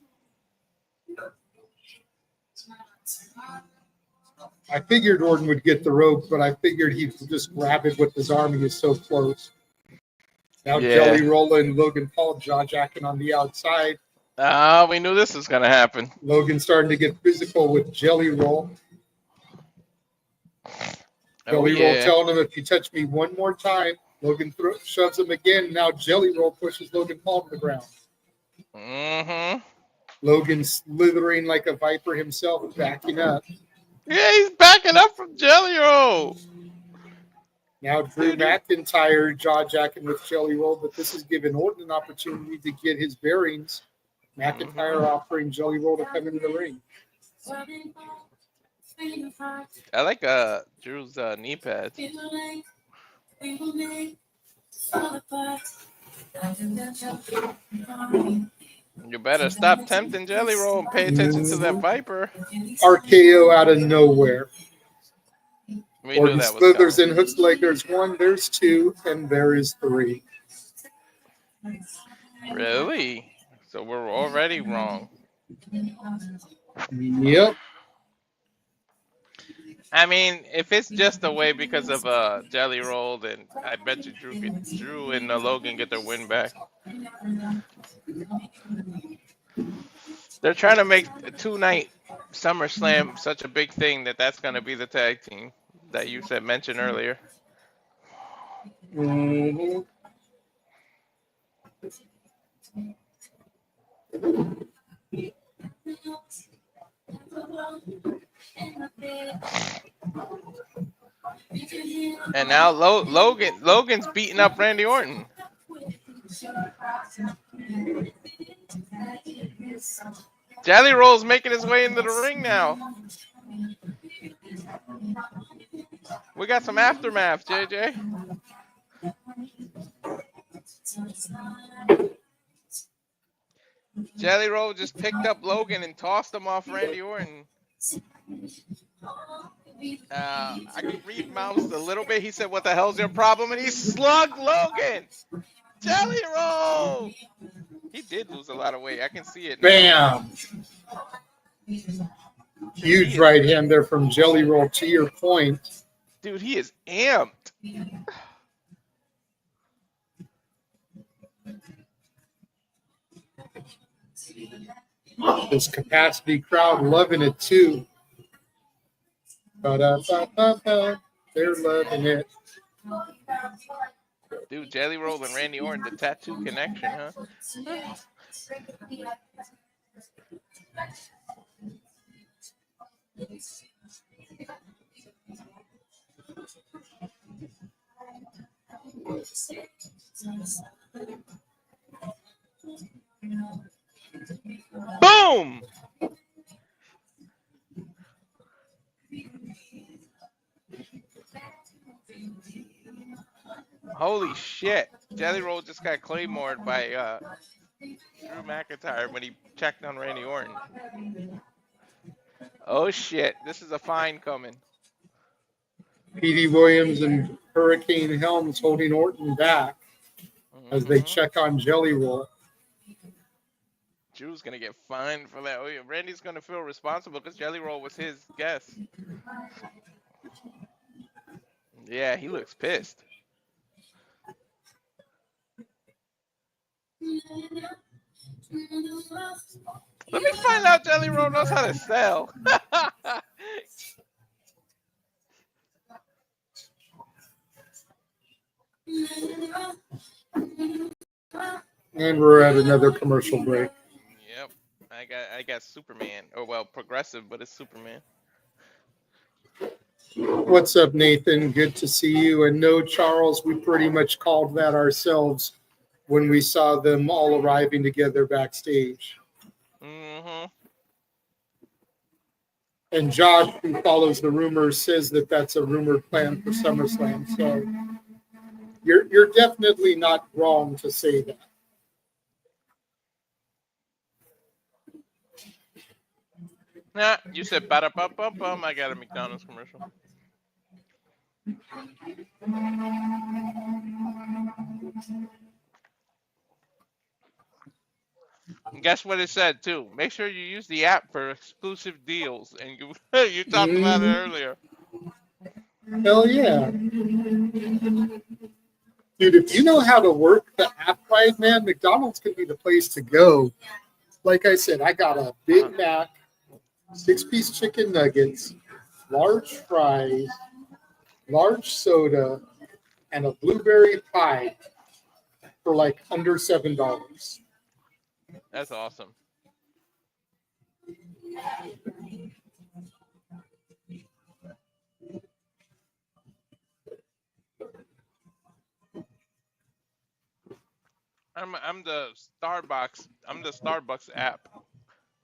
I figured Orton would get the rope, but I figured he'd just grab it with his arm. He is so close. Now Jelly Rolla and Logan Paul jaw-jacking on the outside. We knew this was going to happen. Logan starting to get physical with Jelly Roll. Jelly Roll telling him, if you touch me one more time, Logan shoves him again. Now Jelly Roll pushes Logan Paul to the ground. Mm-hmm. Logan slithering like a viper himself, backing up. Yeah, he's backing up from Jelly Roll. Now Drew McIntyre jaw-jacking with Jelly Roll, but this has given Orton an opportunity to get his bearings. McIntyre offering Jelly Roll to come into the ring. I like Drew's knee pads. You better stop tempting Jelly Roll and pay attention to that Viper. RKO out of nowhere. We knew Orton that was slithers coming. in hooks like there's 1, there's 2, and there is 3. Really? So we're already wrong. Yep. I mean, if it's just a way because of Jelly Roll, then I bet you Drew and Logan get their win back. They're trying to make a 2-night SummerSlam such a big thing that's going to be the tag team that you mentioned earlier. Mm-hmm. And now Logan's beating up Randy Orton. Jelly Roll's making his way into the ring now. We got some aftermath, JJ. Jelly Roll just picked up Logan and tossed him off Randy Orton. I can read mouths a little bit. He said, "What the hell's your problem?" And he slugged Logan. Jelly Roll. He did lose a lot of weight. I can see it. Bam. Huge right hand there from Jelly Roll, to your point. Dude, he is amped. This capacity crowd loving it too. Ba-da-ba-ba-ba. They're loving it. Dude, Jelly Roll and Randy Orton, the tattoo connection, huh? Boom! Holy shit. Jelly Roll just got claymored by Drew McIntyre when he checked on Randy Orton. Oh shit, this is a fine coming. Petey Williams and Hurricane Helms holding Orton back as they check on Jelly Roll. Drew's gonna get fined for that. Oh, yeah. Randy's gonna feel responsible because Jelly Roll was his guest. Yeah, he looks pissed. Let me find out Jelly Roll knows how to sell. And we're at another commercial break. Yep. I got Superman. Oh well, progressive, but it's Superman. What's up, Nathan? Good to see you. And no, Charles, we pretty much called that ourselves when we saw them all arriving together backstage. Mm-hmm. And Josh, who follows the rumors, says that that's a rumored plan for SummerSlam. So you're definitely not wrong to say that. Nah, you said ba-da-bum-bum-bum. I got a McDonald's commercial. And guess what it said too? Make sure you use the app for exclusive deals. And you talked about it earlier. Hell yeah. Dude, if you know how to work the app right, man, McDonald's could be the place to go. Like I said, I got a Big Mac, 6-piece chicken nuggets, large fries, large soda, and a blueberry pie for like under $7. That's awesome. I'm the Starbucks app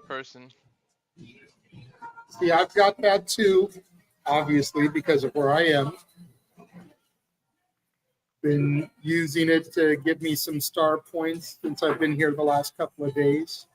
person. See, I've got that too, obviously, because of where I am. Been using it to give me some star points since I've been here the last couple of days.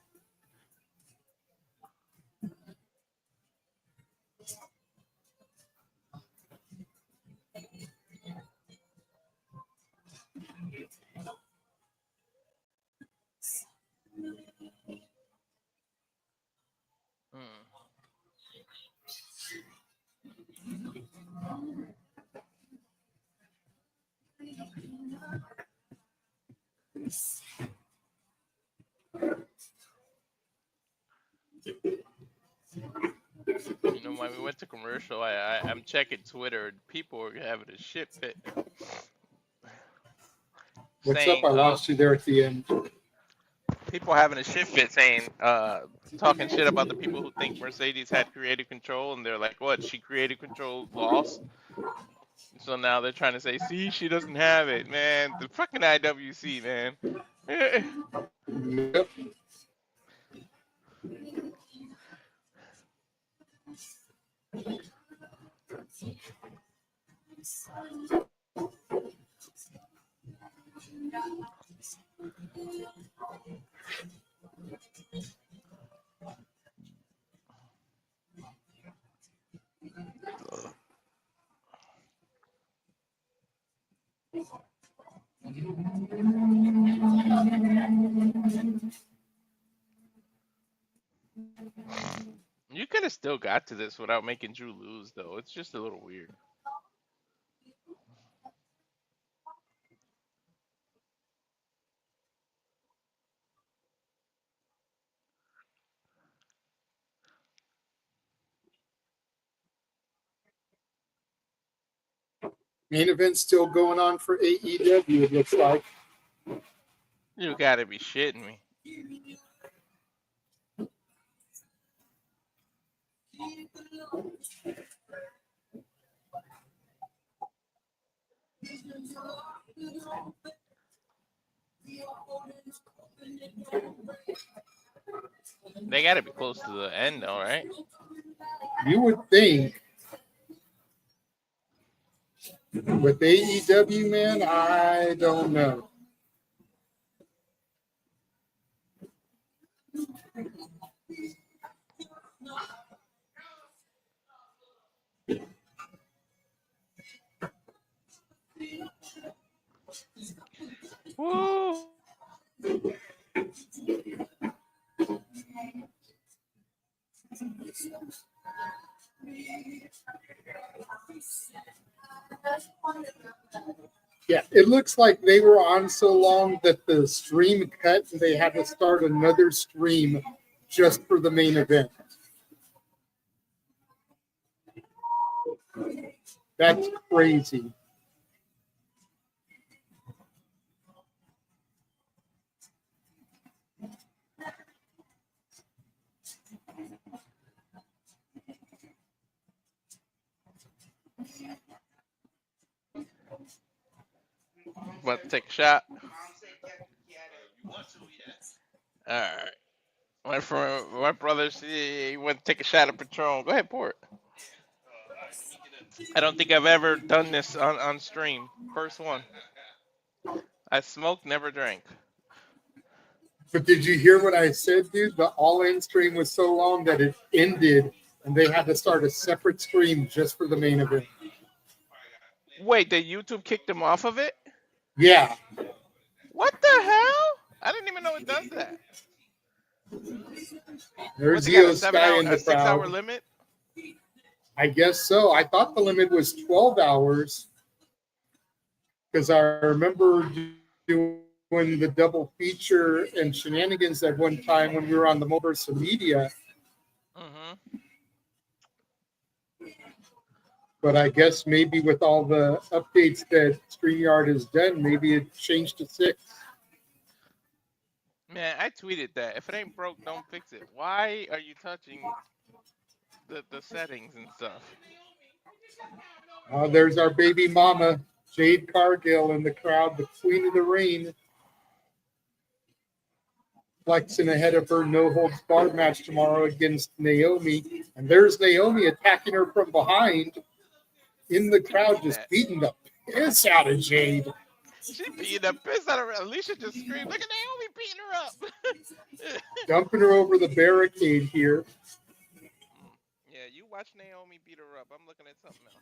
You know, when we went to commercial, I'm checking Twitter. People are having a shit fit. What's saying, up? I lost you there at the end. People having a shit fit saying, talking shit about the people who think Mercedes had creative control, and they're like, what? She creative control lost? So now they're trying to say, see, she doesn't have it, man. The fucking IWC, man. Yep. You could have still got to this without making Drew lose, though. It's just a little weird. Main event still going on for AEW, it looks like. You gotta be shitting me. They gotta be close to the end, though, right? You would think. With AEW, man, I don't know. Woo! Yeah, it looks like they were on so long that the stream cut and they had to start another stream just for the main event. That's crazy. Want to take a shot? Alright. My brother, he went to take a shot of Patron. Go ahead, pour it. I don't think I've ever done this on stream. First one. I smoked, never drank. But did you hear what I said, dude? The all-in stream was so long that it ended and they had to start a separate stream just for the main event. Wait, did YouTube kick them off of it? Yeah. What the hell? I didn't even know it does that. There's What's it got, Io Sky in the 6 hour crowd. limit? I guess so. I thought the limit was 12 hours because I remember doing the double feature and shenanigans at one time when we were on the Multiverse of Media. Mm-hmm. But I guess maybe with all the updates that StreamYard has done, maybe it changed to 6. Man, I tweeted that. If it ain't broke, don't fix it. Why are you touching the settings and stuff? There's our baby mama, Jade Cargill, in the crowd, the queen of the ring, flexing ahead of her no-holds-barred match tomorrow against Naomi. And there's Naomi attacking her from behind in the crowd, just beating the piss out of Jade. She beating the piss out of her. Alicia just screamed, look at Naomi beating her up. Dumping her over the barricade here. Yeah, you watch Naomi beat her up. I'm looking at something else.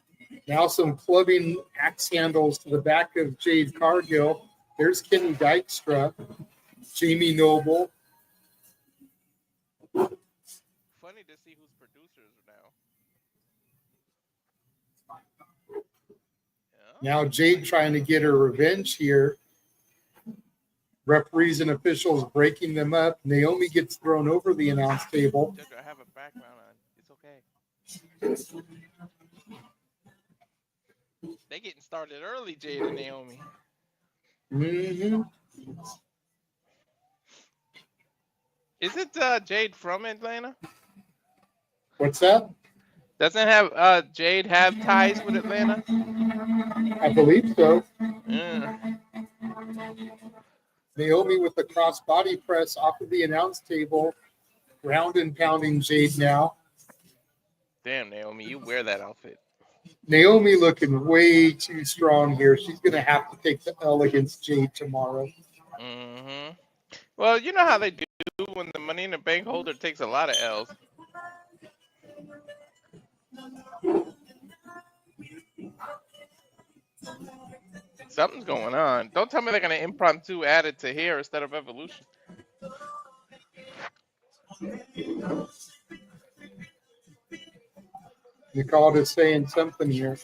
Now some clubbing axe handles to the back of Jade Cargill. There's Kenny Dykstra, Jamie Noble. Funny to see who's producers now. Now Jade trying to get her revenge here. Referees and officials breaking them up. Naomi gets thrown over the announce table. I have a background on. It's okay. They getting started early, Jade and Naomi. Mm-hmm. Isn't Jade from Atlanta? What's that? Doesn't have Jade have ties with Atlanta? I believe so. Yeah. Naomi with the cross body press off of the announce table. Round and pounding Jade now. Damn, Naomi, you wear that outfit. Naomi looking way too strong here. She's going to have to take the L against Jade tomorrow. Mm-hmm. Well, you know how they do when the Money in the Bank holder takes a lot of L's. Something's going on. Don't tell me they're going to impromptu add it to here instead of Evolution. Nicole is saying something here.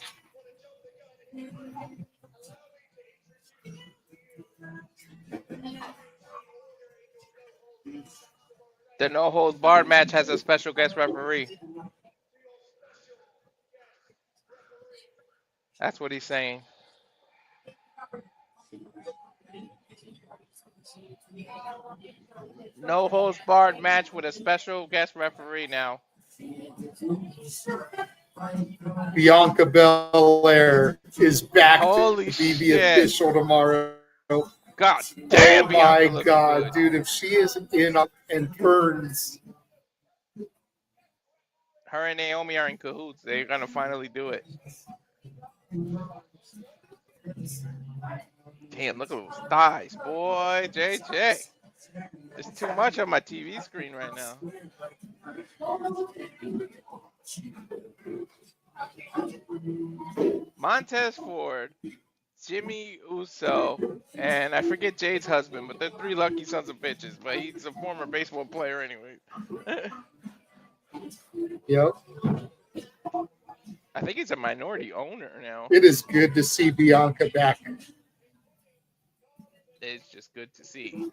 The no holds barred match has a special guest referee. That's what he's saying. No holds barred match with a special guest referee now. Bianca Belair is back Holy to be the shit. official tomorrow. God damn, Oh Bianca my looking God, good. dude! If she isn't in and turns, Her and Naomi are in cahoots. They're gonna finally do it. Damn, look at those thighs, boy. JJ. There's too much on my TV screen right now. Montez Ford, Jimmy Uso, and I forget Jade's husband, but they're 3 lucky sons of bitches. But he's a former baseball player anyway. yep. I think he's a minority owner now. It is good to see Bianca back. It's just good to see.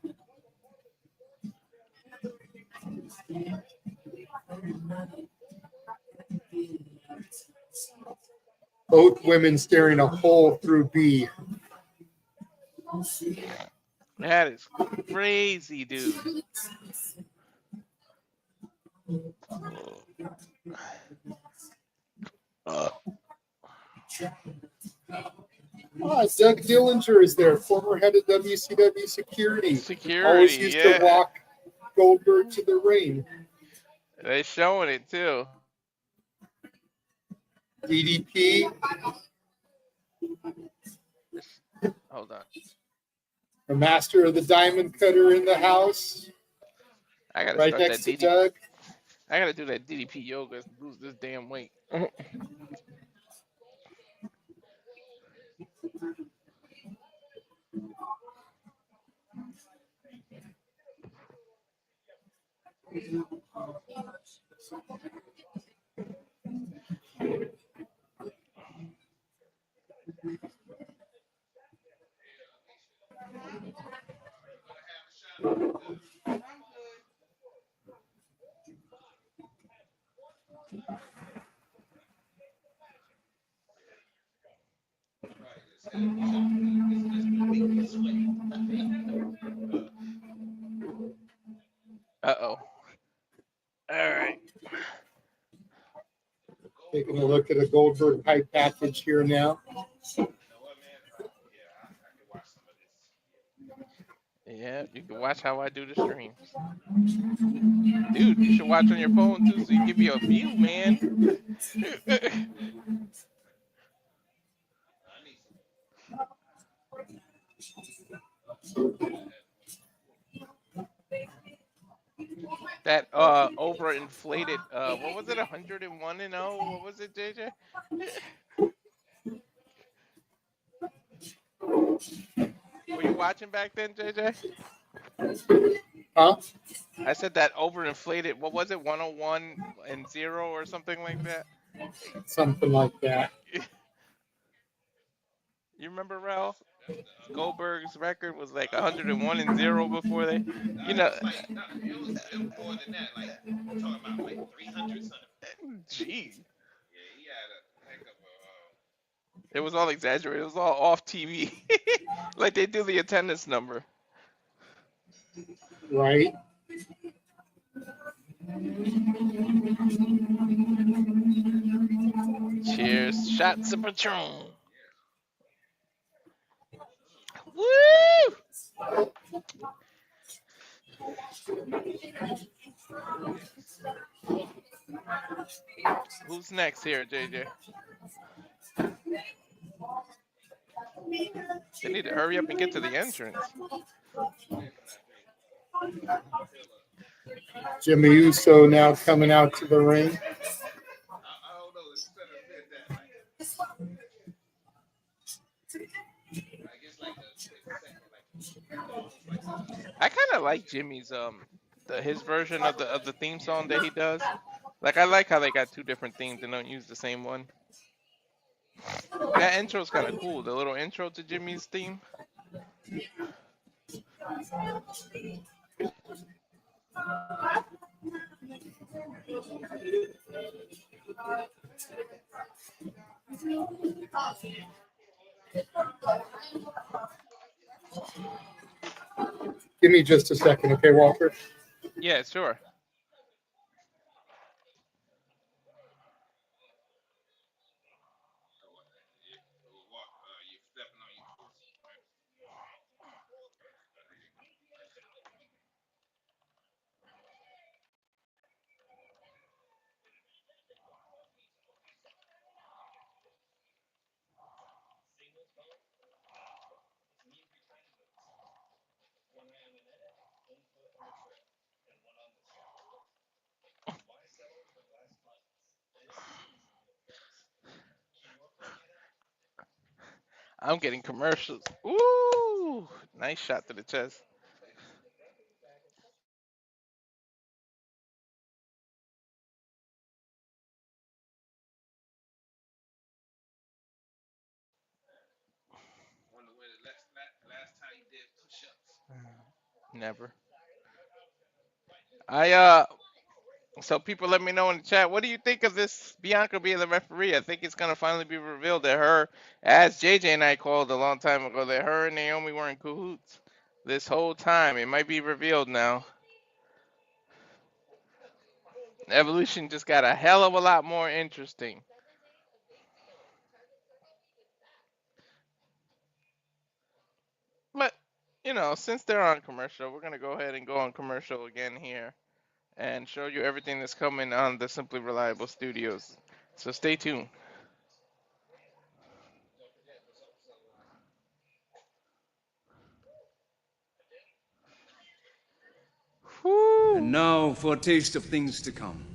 Both women staring a hole through B. That is crazy, dude. Doug Dillinger is there, former head of WCW Security. Always used to walk Goldberg to the ring. They're showing it too. DDP. Hold on. The master of the diamond cutter in the house. I gotta right start next that to Doug. I gotta do that DDP yoga to lose this damn weight. Uh-oh. All right. Taking a look at a Goldberg hype package here now. Yeah, you can watch how I do the streams. Dude, you should watch on your phone too, so you give you a view, man. That overinflated what was it, 101-0? What was it, JJ? Were you watching back then, JJ? Huh? I said that overinflated, what was it, 101-0 or something like that? Something like that. You remember, Ralph? Goldberg's record was like 101-0 before they, you know. It was more than that. Like we're talking about like 300 something. Gee. Yeah, he had a heck of a. It was all exaggerated. It was all off TV. Like they do the attendance number. Right. Cheers. Shots of Patron. Woo! Who's next here, JJ? They need to hurry up and get to the entrance. Jimmy Uso now coming out to the ring. I don't know. It's better than that. I guess like a second, I kind of like Jimmy's his version of the theme song that he does. Like I like how they got two different themes and don't use the same one. That intro's kind of cool. The little intro to Jimmy's theme. Give me just a second, okay, Walter? Yeah, sure. I'm getting commercials. Ooh, nice shot to the chest. wonder when the last time he did push-ups. Never. So people let me know in the chat, what do you think of this Bianca being the referee? I think it's gonna finally be revealed that her, as JJ and I called a long time ago, that her and Naomi were in cahoots this whole time. It might be revealed now. Evolution just got a hell of a lot more interesting. But, you know, since they're on commercial, we're gonna go ahead and go on commercial again here and show you everything that's coming on the Simply Reliable Studios. So stay tuned. And now for a taste of things to come.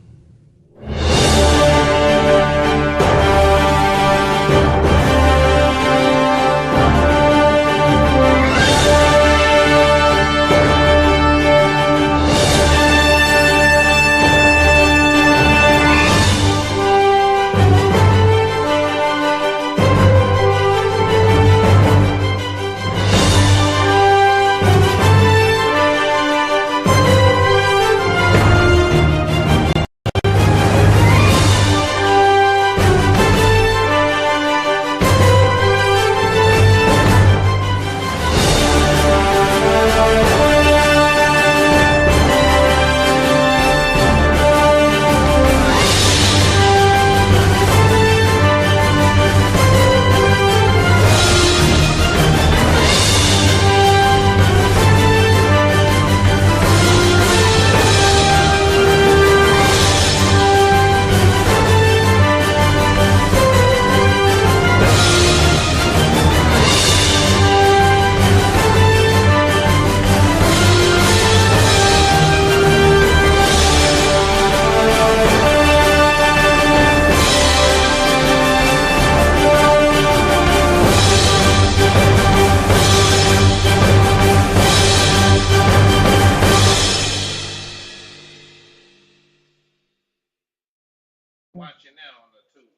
watching that on the tube.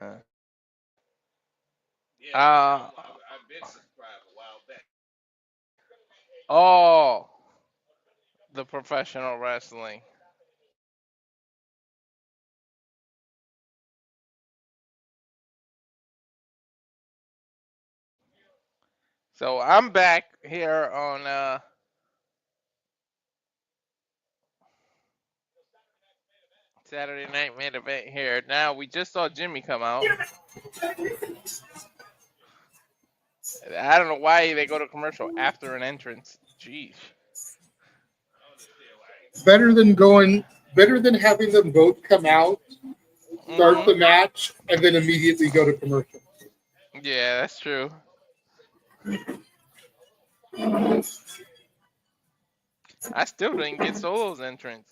Uh, Yeah, uh, I've been subscribed a while back. oh, the professional wrestling. So I'm back here on Saturday Night Main Event here. Now we just saw Jimmy come out. I don't know why they go to commercial after an entrance. Jeez. Better than having them both come out, start the match, and then immediately go to commercial. Yeah, that's true. I still didn't get Solo's entrance.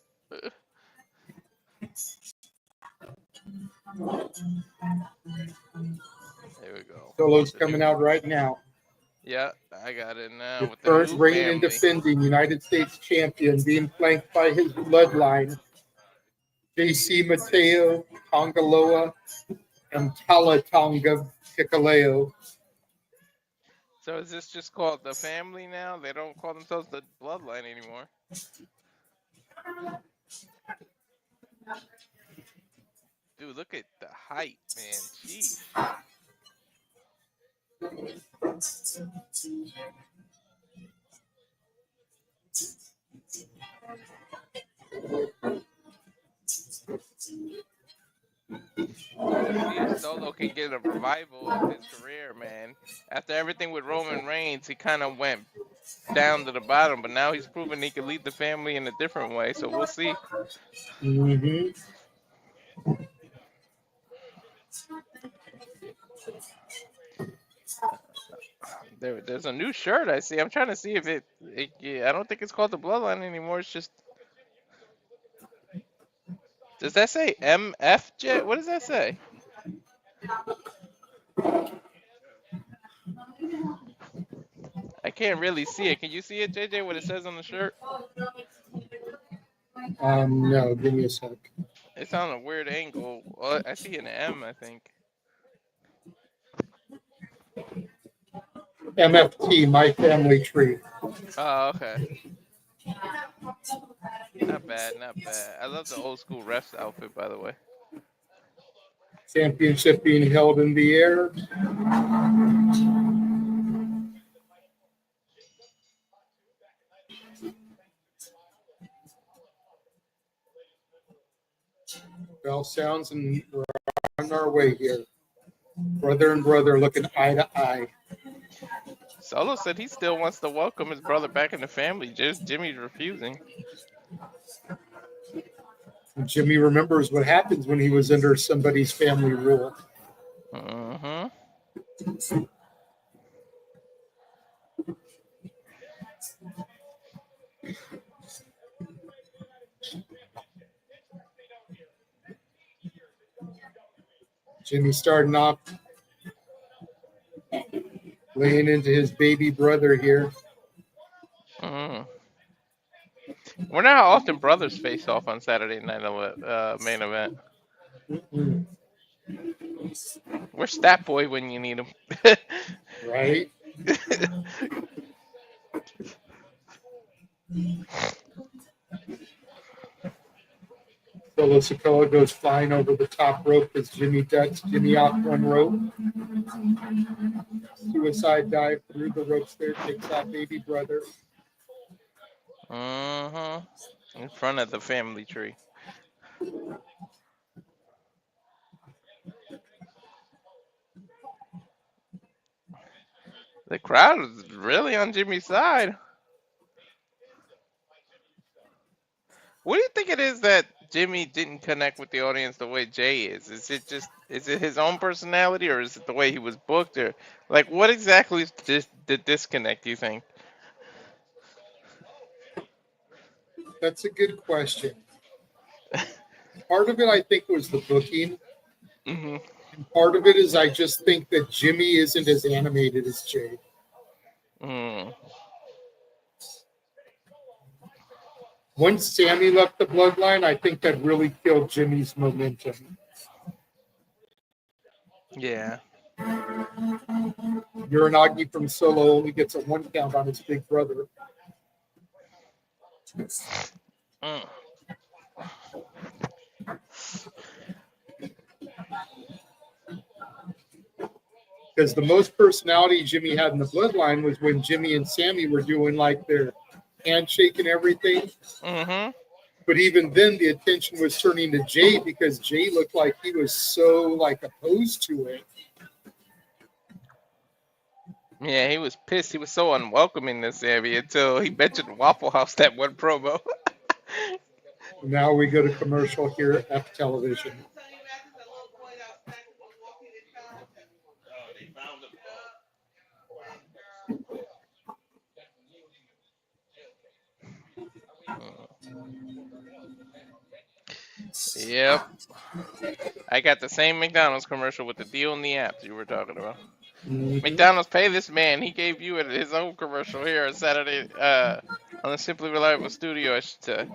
There we go. Solo's coming out right now. Yeah, I got it now. The With the current new reigning and family. defending United States champion, being flanked by his bloodline, JC Mateo, Tongaloa, and Talatonga Hikaleo. So is this just called the family now? They don't call themselves the bloodline anymore. Dude, look at the height, man. Jeez. Solo can get a revival of his career, man. After everything with Roman Reigns, he kind of went down to the bottom, but now he's proven he can lead the family in a different way. So we'll see. Mm-hmm. There's a new shirt I see. I'm trying to see if yeah, I don't think it's called the Bloodline anymore. It's just. Does that say MFJ? What does that say? I can't really see it. Can you see it, JJ, what it says on the shirt? No, give me a sec. It's on a weird angle. Well, I see an M, I think. MFT, My Family Tree. Oh, okay. Not bad, not bad. I love the old school refs outfit, by the way. Championship being held in the air. Bell sounds, and we're on our way here. Brother and brother looking eye to eye. Solo said he still wants to welcome his brother back in the family. Just Jimmy's refusing. Jimmy remembers what happens when he was under somebody's family rule. Uh-huh. Jimmy starting off laying into his baby brother here. We're not often brothers face off on Saturday night main event. Mm-mm. Where's Stat Boy when you need him? Right? Solo Sikoa goes flying over the top rope as Jimmy ducks Jimmy off one rope. Suicide dive through the ropes there, takes out baby brother. In front of the family tree. The crowd is really on Jimmy's side. What do you think it is that Jimmy didn't connect with the audience the way Jay is? Is it his own personality, or is it the way he was booked, or like what exactly is the disconnect, you think? That's a good question. Part of it, I think, was the booking. Mm-hmm. And part of it is I just think that Jimmy isn't as animated as Jay. Once Sammy left the bloodline, I think that really killed Jimmy's momentum. Yeah. Uranagi from Solo only gets a 1 count on his big brother. Mm. Because the most personality Jimmy had in the bloodline was when Jimmy and Sammy were doing like their handshake and everything. Mm-hmm. But even then, the attention was turning to Jay because Jay looked like he was so like opposed to it. Yeah, he was pissed. He was so unwelcoming to Sammy until he mentioned Waffle House that one promo. Now we go to commercial here at television. Yep. I got the same McDonald's commercial with the deal in the app you were talking about. McDonald's, pay this man. He gave you his own commercial here on Saturday on the Simply Reliable Studio, I should say.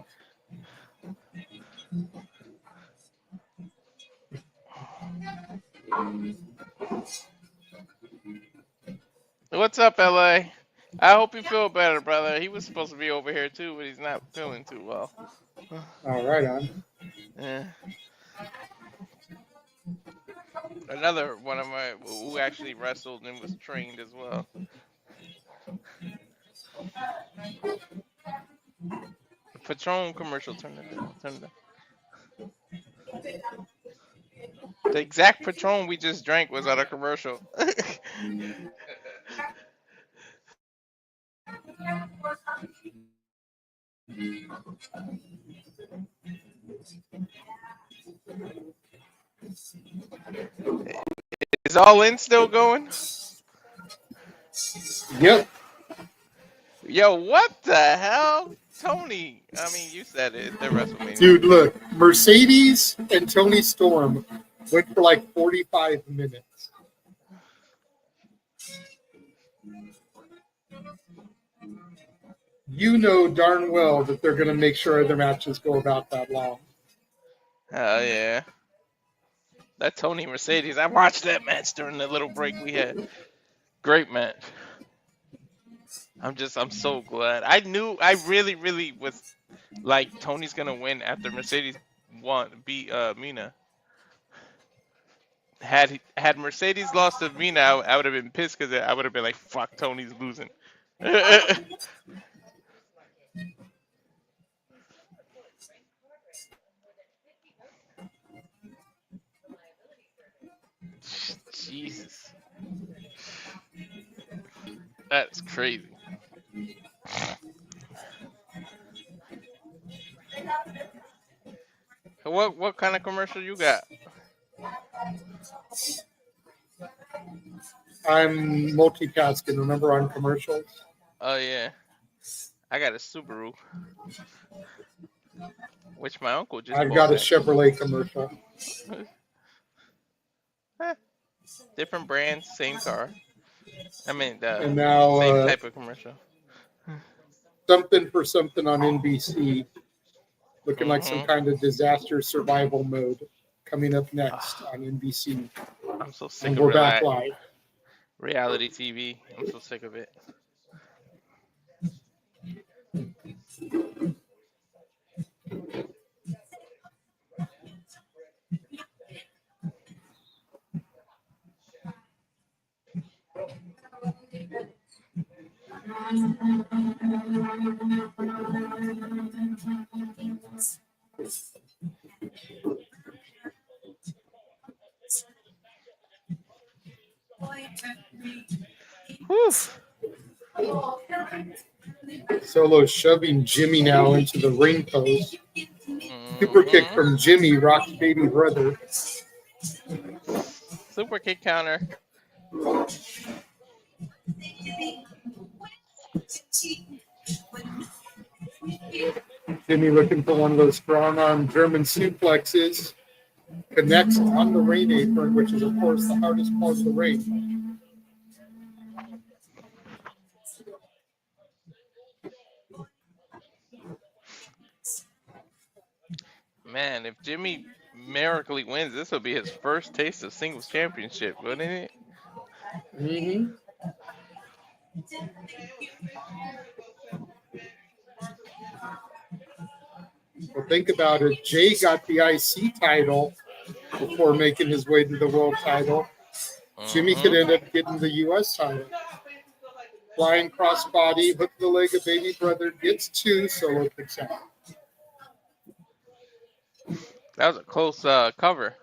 What's up, LA? I hope you feel better, brother. He was supposed to be over here too, but he's not feeling too well. All right, on. Yeah. Another one of my who actually wrestled and was trained as well. Patron commercial, turn it down. Turn it down. The exact Patron we just drank was on a commercial. Is All In still going? Yep. Yo, what the hell? Tony, I mean, you said it. The WrestleMania. Dude, look, Mercedes and Tony Storm went for like 45 minutes. You know darn well that they're going to make sure their matches go about that long. Oh, yeah. That Tony Mercedes, I watched that match during the little break we had. Great match. I'm so glad. I really was like, Tony's going to win after Mercedes beat Mina. Had Mercedes lost to Mina, I would have been pissed because I would have been like, fuck, Tony's losing. Jesus. That's crazy. What kind of commercial you got? I'm multitasking, remember, on commercials? Oh, yeah. I got a Subaru. Which my uncle just I've bought got a back. Chevrolet commercial. Different brands, same car. I mean, And now, same type of commercial. Something for something on NBC. Looking like some kind of disaster survival mode coming up next on NBC. I'm so sick And of we're back live. reality TV. I'm so sick of it. Whew. Solo shoving Jimmy now into the ring post. Super kick from Jimmy, Rock's baby brother. Super kick counter. Jimmy looking for one of those strong arm German suplexes. Connects on the ring apron, which is, of course, the hardest part of the ring. Man, if Jimmy miraculously wins, this will be his first taste of singles championship, wouldn't it? Mm-hmm. Well, think about it. Jay got the IC title before making his way to the world title. Jimmy could end up getting the US title. Flying crossbody, hook the leg of baby brother, gets 2, Solo kicks out. That was a close cover.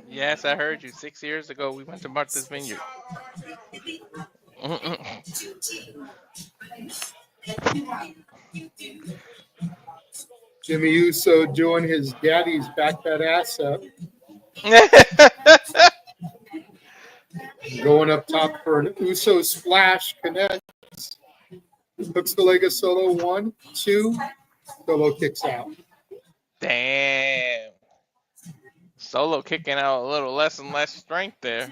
Yes, I heard you. 6 years ago, we went to Martha's Vineyard. Jimmy Uso doing his daddy's back that ass up. Going up top for an Uso splash, connects. Hooks the leg of Solo, 1, 2. Solo kicks out. Damn. Solo kicking out a little less and less strength there.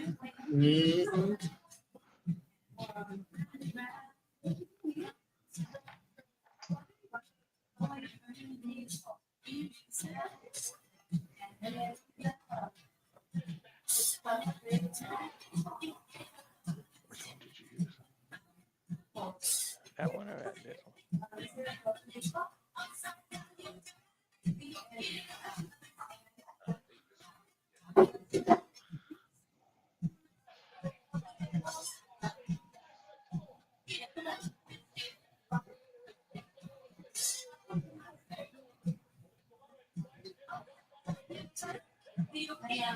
Mm-hmm. Which one did you use? That one or that this one?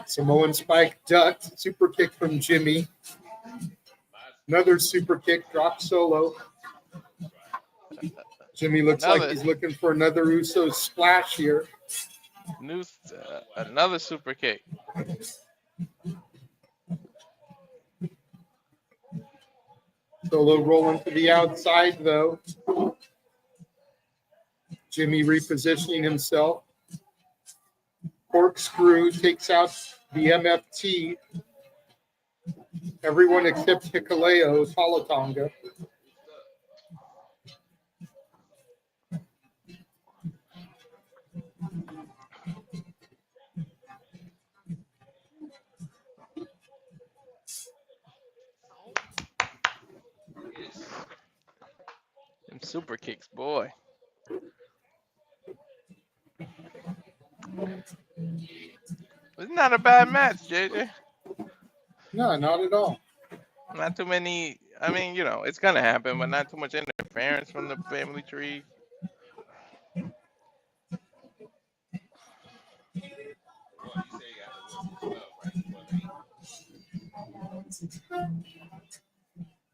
Samoan Spike ducked. Super kick from Jimmy. Another super kick. Drop Solo. Jimmy looks like he's looking for another Uso splash here. Another super kick. Solo rolling to the outside, though. Jimmy repositioning himself. Corkscrew takes out the MFT. Everyone except Hikuleo, Talatonga. Them super kicks, boy. It's not a bad match, JJ. No, not at all. Not too many. I mean, you know, it's gonna happen, but not too much interference from the family tree.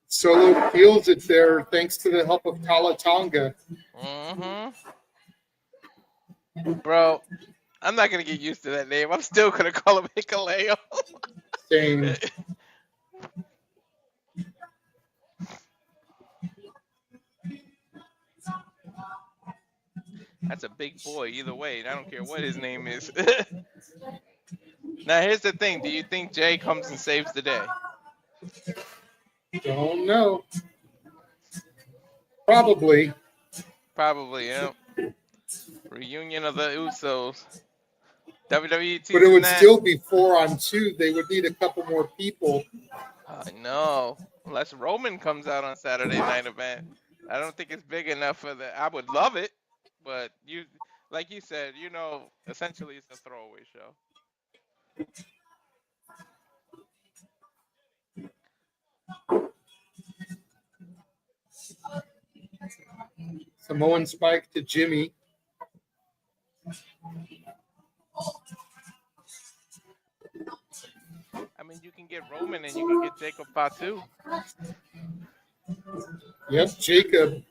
Solo feels it there thanks to the help of Talatonga. Bro, I'm not gonna get used to that name. I'm still gonna call him Hikuleo. Same. That's a big boy either way. I don't care what his name is. Now here's the thing. Do you think Jay comes and saves the day? Don't know. Probably. Probably, yeah. Reunion of the Usos. WWE But it would still be 4-on-2. They would need a couple more people. I know. Unless Roman comes out on Saturday night event. I don't think it's big enough for that. I would love it, but like you said, you know, essentially it's a throwaway show. Samoan Spike to Jimmy. I mean, you can get Roman and you can get Jacob Fatu. Yep, Jacob.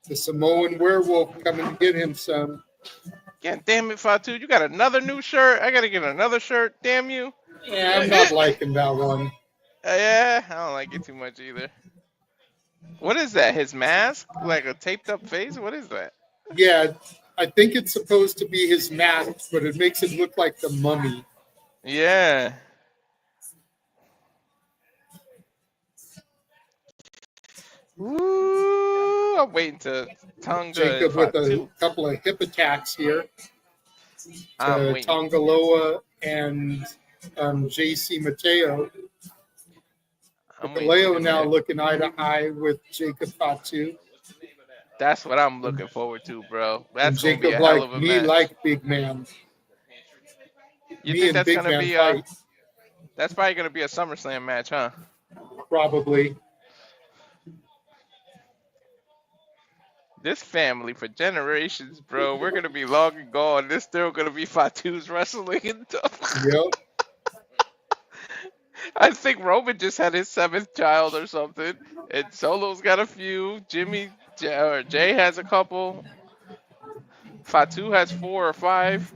The Samoan werewolf coming to get him some. God damn it, Fatu. You got another new shirt? I got to get another shirt. Damn you. Yeah, I'm not liking that one. Yeah, I don't like it too much either. What is that? His mask? Like a taped up face? What is that? Yeah, I think it's supposed to be his mask, but it makes it look like the mummy. Yeah. Woo! I'm waiting to Tonga Jacob with a Fatu. couple of hip attacks here I'm to waiting. Tongaloa and JC Mateo. I'm waiting Leo for now this. looking eye to eye with Jacob Fatu. That's what I'm looking forward to, bro. And That's gonna be Jacob a hell of like a me match. like big man. You Me think and that's big gonna man be fight. that's probably gonna be a SummerSlam match, huh? Probably. This family for generations, bro. We're gonna be long and gone. There's still gonna be Fatu's wrestling and stuff. Yep. I think Roman just had his 7th child or something, and Solo's got a few. Jay has a couple. Fatu has 4 or 5.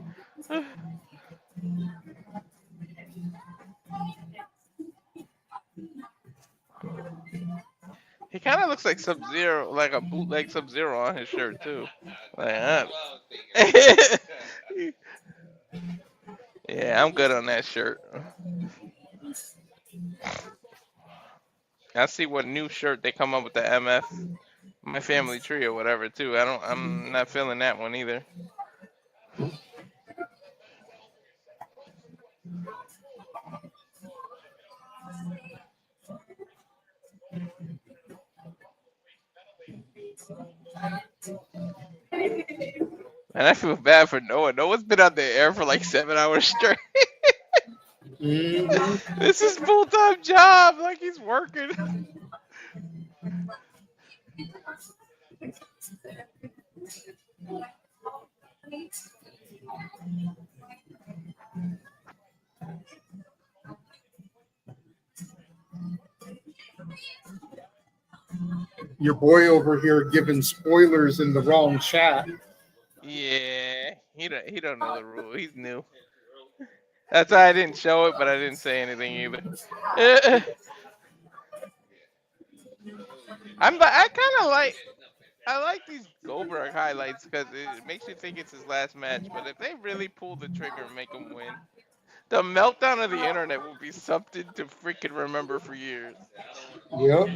He kind of looks like Sub-Zero, like a bootleg Sub-Zero on his shirt too. Like, yeah, I'm good on that shirt. I see what new shirt they come up with, the MF, My Family Tree or whatever too. I'm not feeling that one either. And I feel bad for Noah. Noah's been on the air for like 7 hours straight. Mm-hmm. This is full-time job. Like he's working. Your boy over here giving spoilers in the wrong chat. Yeah, he don't know the rule. He's new. That's why I didn't show it, but I didn't say anything either. I like these Goldberg highlights because it makes you think it's his last match. But if they really pull the trigger and make him win, the meltdown of the internet will be something to freaking remember for years. Yep.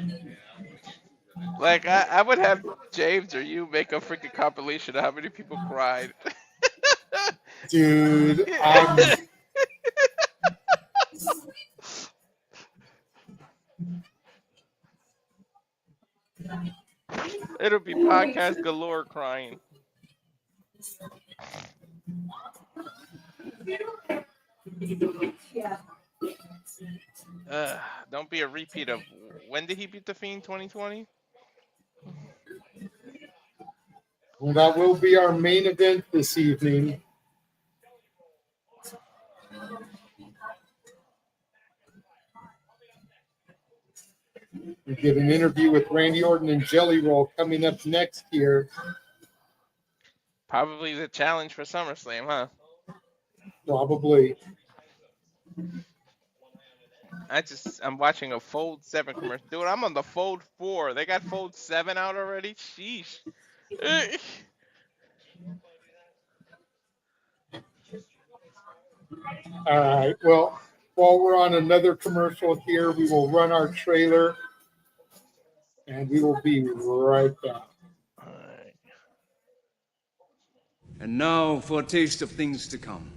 Like I would have James or you make a freaking compilation of how many people cried. Dude, It'll be podcast galore crying. Don't be a repeat of when did he beat the Fiend? 2020? well, that will be our main event this evening. We get an interview with Randy Orton and Jelly Roll coming up next here. Probably the challenge for SummerSlam, huh? Probably. I'm watching a Fold 7 commercial. Dude, I'm on the Fold 4. They got Fold 7 out already? Sheesh. All right. Well, while we're on another commercial here, we will run our trailer and we will be right back. And now for a taste of things to come.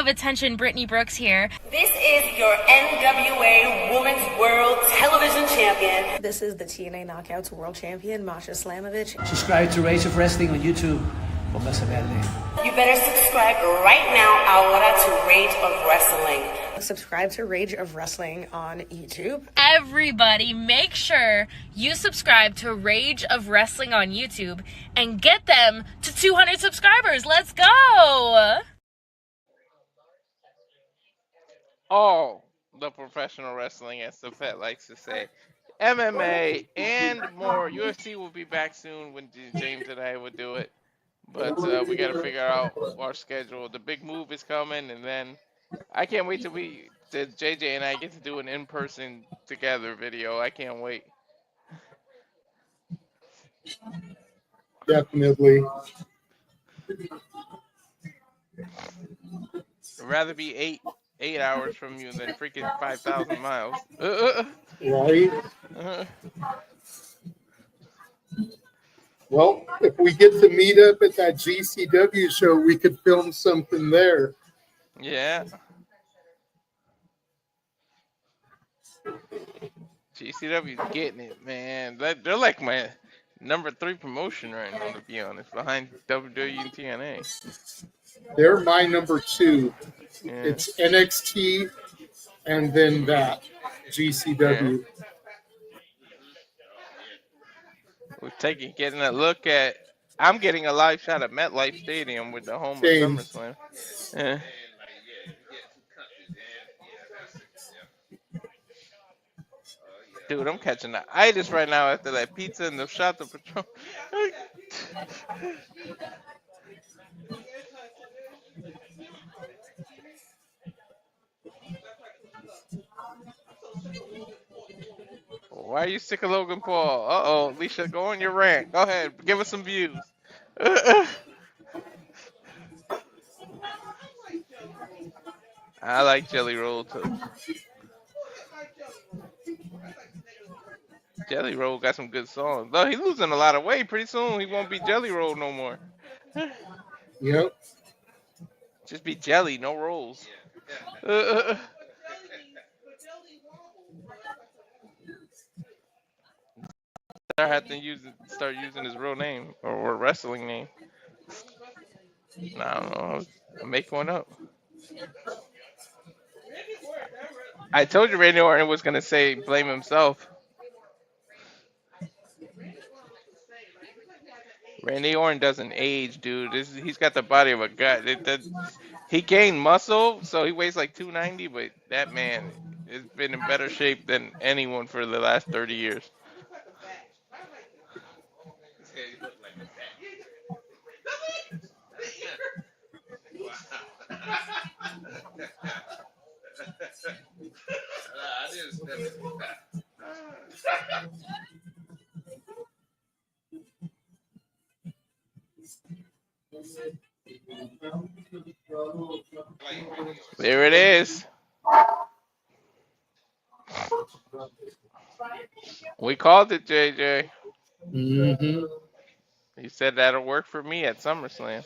of attention, Brittany Brooks here. This is your NWA Women's World Television Champion. This is the TNA Knockouts World Champion, Masha Slamovich. Subscribe to Rage of Wrestling on YouTube. Póngase verde. You better subscribe right now ahora to Rage of Wrestling. Subscribe to Rage of Wrestling on YouTube. Everybody, make sure you subscribe to Rage of Wrestling on YouTube and get them to 200 subscribers. Let's go! All the professional wrestling, as the Fed likes to say. MMA and more. UFC will be back soon when James and I will do it. But we got to figure out our schedule. The big move is coming, and then I can't wait till JJ and I get to do an in-person together video. I can't wait. Definitely. I'd rather be eight hours from you than freaking 5,000 miles. Right? Well, if we get to meet up at that GCW show, we could film something there. Yeah. GCW's getting it, man. They're like my number 3 promotion right now, to be honest, behind WWE and TNA. They're my number 2. Yeah. It's NXT and then that, GCW. Yeah. We're getting a look at. I'm getting a live shot at MetLife Stadium with the home of SummerSlam. Yeah. Dude, I'm catching the itis right now after that pizza and the shot of Patron. Why are you sick of Logan Paul? Uh-oh, Alicia, go on your rant. Go ahead, give us some views. I like Jelly Roll too. Jelly Roll got some good songs. Though he's losing a lot of weight. Pretty soon he won't be Jelly Roll no more. Yep. Just be Jelly, no rolls. Start using his real name or wrestling name. I don't know. I'll make one up. I told you Randy Orton was gonna say blame himself. Randy Orton doesn't age, dude. He's got the body of a gut. He gained muscle, so he weighs like 290, but that man has been in better shape than anyone for the last 30 years. There it is. We called it, JJ. Mm-hmm. He said that'll work for me at SummerSlam.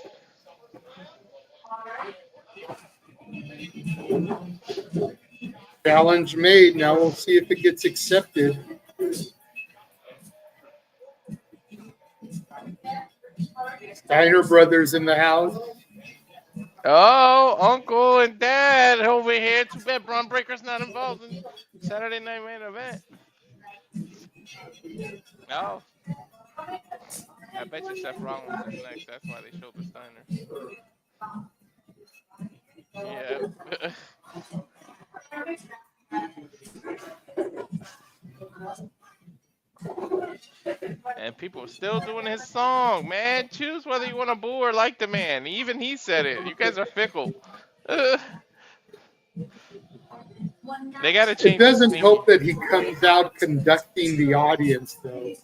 Challenge made. Now we'll see if it gets accepted. Steiner Brothers in the house. Oh, Uncle and Dad over here. Too bad Braun Breaker's not involved in Saturday Night Main Event. No. I bet you Seth Rollins is next. That's why they showed the Steiner. Yeah. And people are still doing his song, man. Choose whether you want to boo or like the man. Even he said it. You guys are fickle. They got to change. It doesn't help that he comes out conducting the audience, though.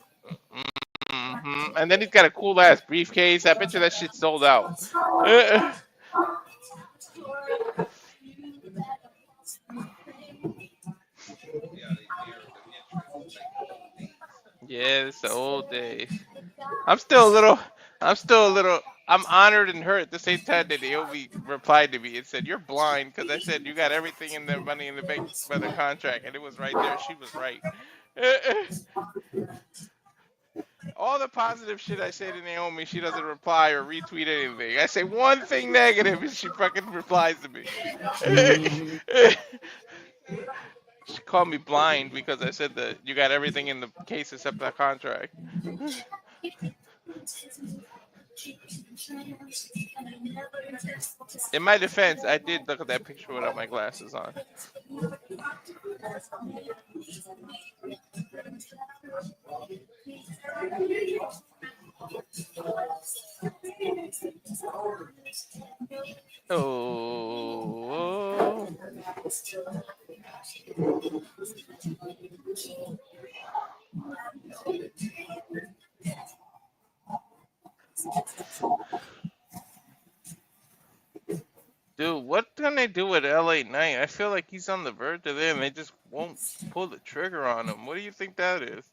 Mm-hmm. And then he's got a cool ass briefcase. I bet you that shit sold out. Yeah, it's the old days. I'm still a little I'm honored and hurt at the same time that Naomi replied to me and said, "You're blind," because I said you got everything in the Money in the Bank by the contract, and it was right there. She was right. All the positive shit I say to Naomi, she doesn't reply or retweet anything. I say one thing negative, and she fucking replies to me. She called me blind because I said that you got everything in the case except that contract. In my defense, I did look at that picture without my glasses on. Oh. Dude, what can they do with LA Knight? I feel like he's on the verge of it and they just won't pull the trigger on him. What do you think that is?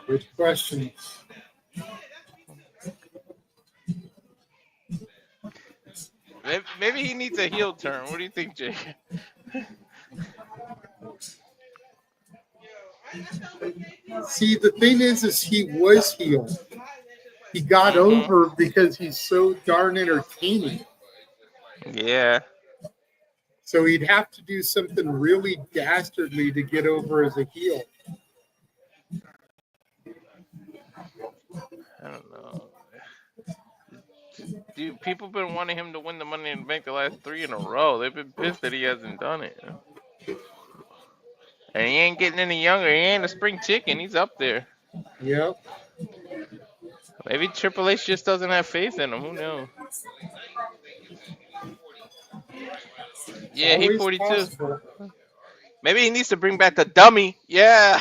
Good question. Maybe he needs a heel turn. What do you think, Jake? See, the thing is he was heel. He got over because he's so darn entertaining. Yeah. So he'd have to do something really dastardly to get over as a heel. I don't know. Dude, people been wanting him to win the Money in the Bank the last 3 in a row. They've been pissed that he hasn't done it. And he ain't getting any younger. He ain't a spring chicken. He's up there. Yep. Maybe Triple H just doesn't have faith in him. Who knows? Yeah, he's 42. Possible. Maybe he needs to bring back the dummy. Yeah.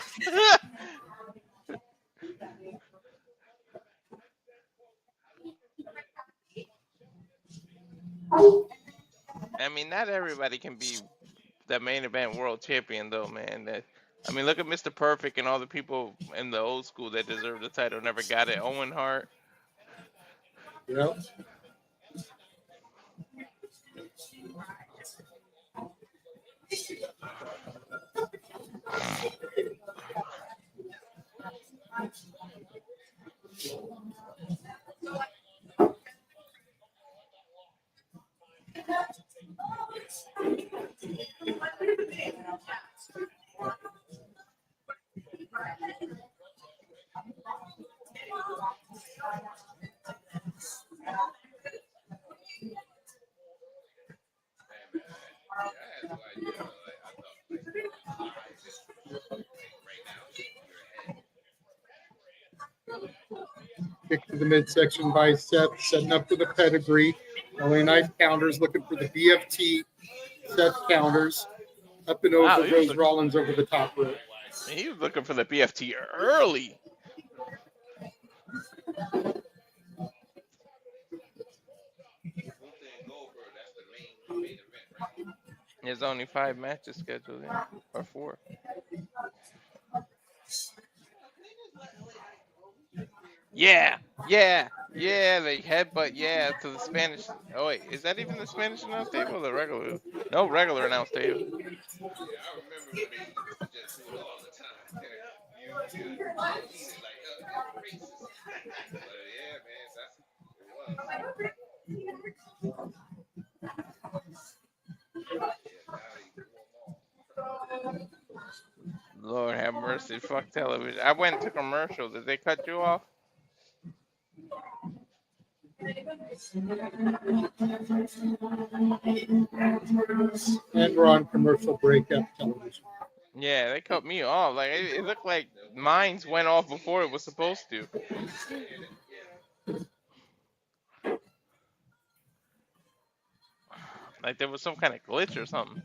I mean, not everybody can be the main event world champion, though, man. I mean, look at Mr. Perfect and all the people in the old school that deserve the title never got it. Owen Hart. Yep. Kick to the midsection by Seth, setting up for the pedigree. LA Knight counters, looking for the BFT. Seth counters. Up and over goes Rollins over the top rope. He was looking for the BFT early. There's only 5 matches scheduled, or 4. Yeah. They headbutt, to the Spanish. Oh wait, is that even the Spanish announce table or the regular? No, regular announce table. Yeah, I remember when they just do it all the time. You like racist. But yeah, man, it was. Lord have mercy, fuck television. I went to commercial. Did they cut you off? And we're on commercial break up television. Yeah, they cut me off. Like it looked like mines went off before it was supposed to. Like there was some kind of glitch or something.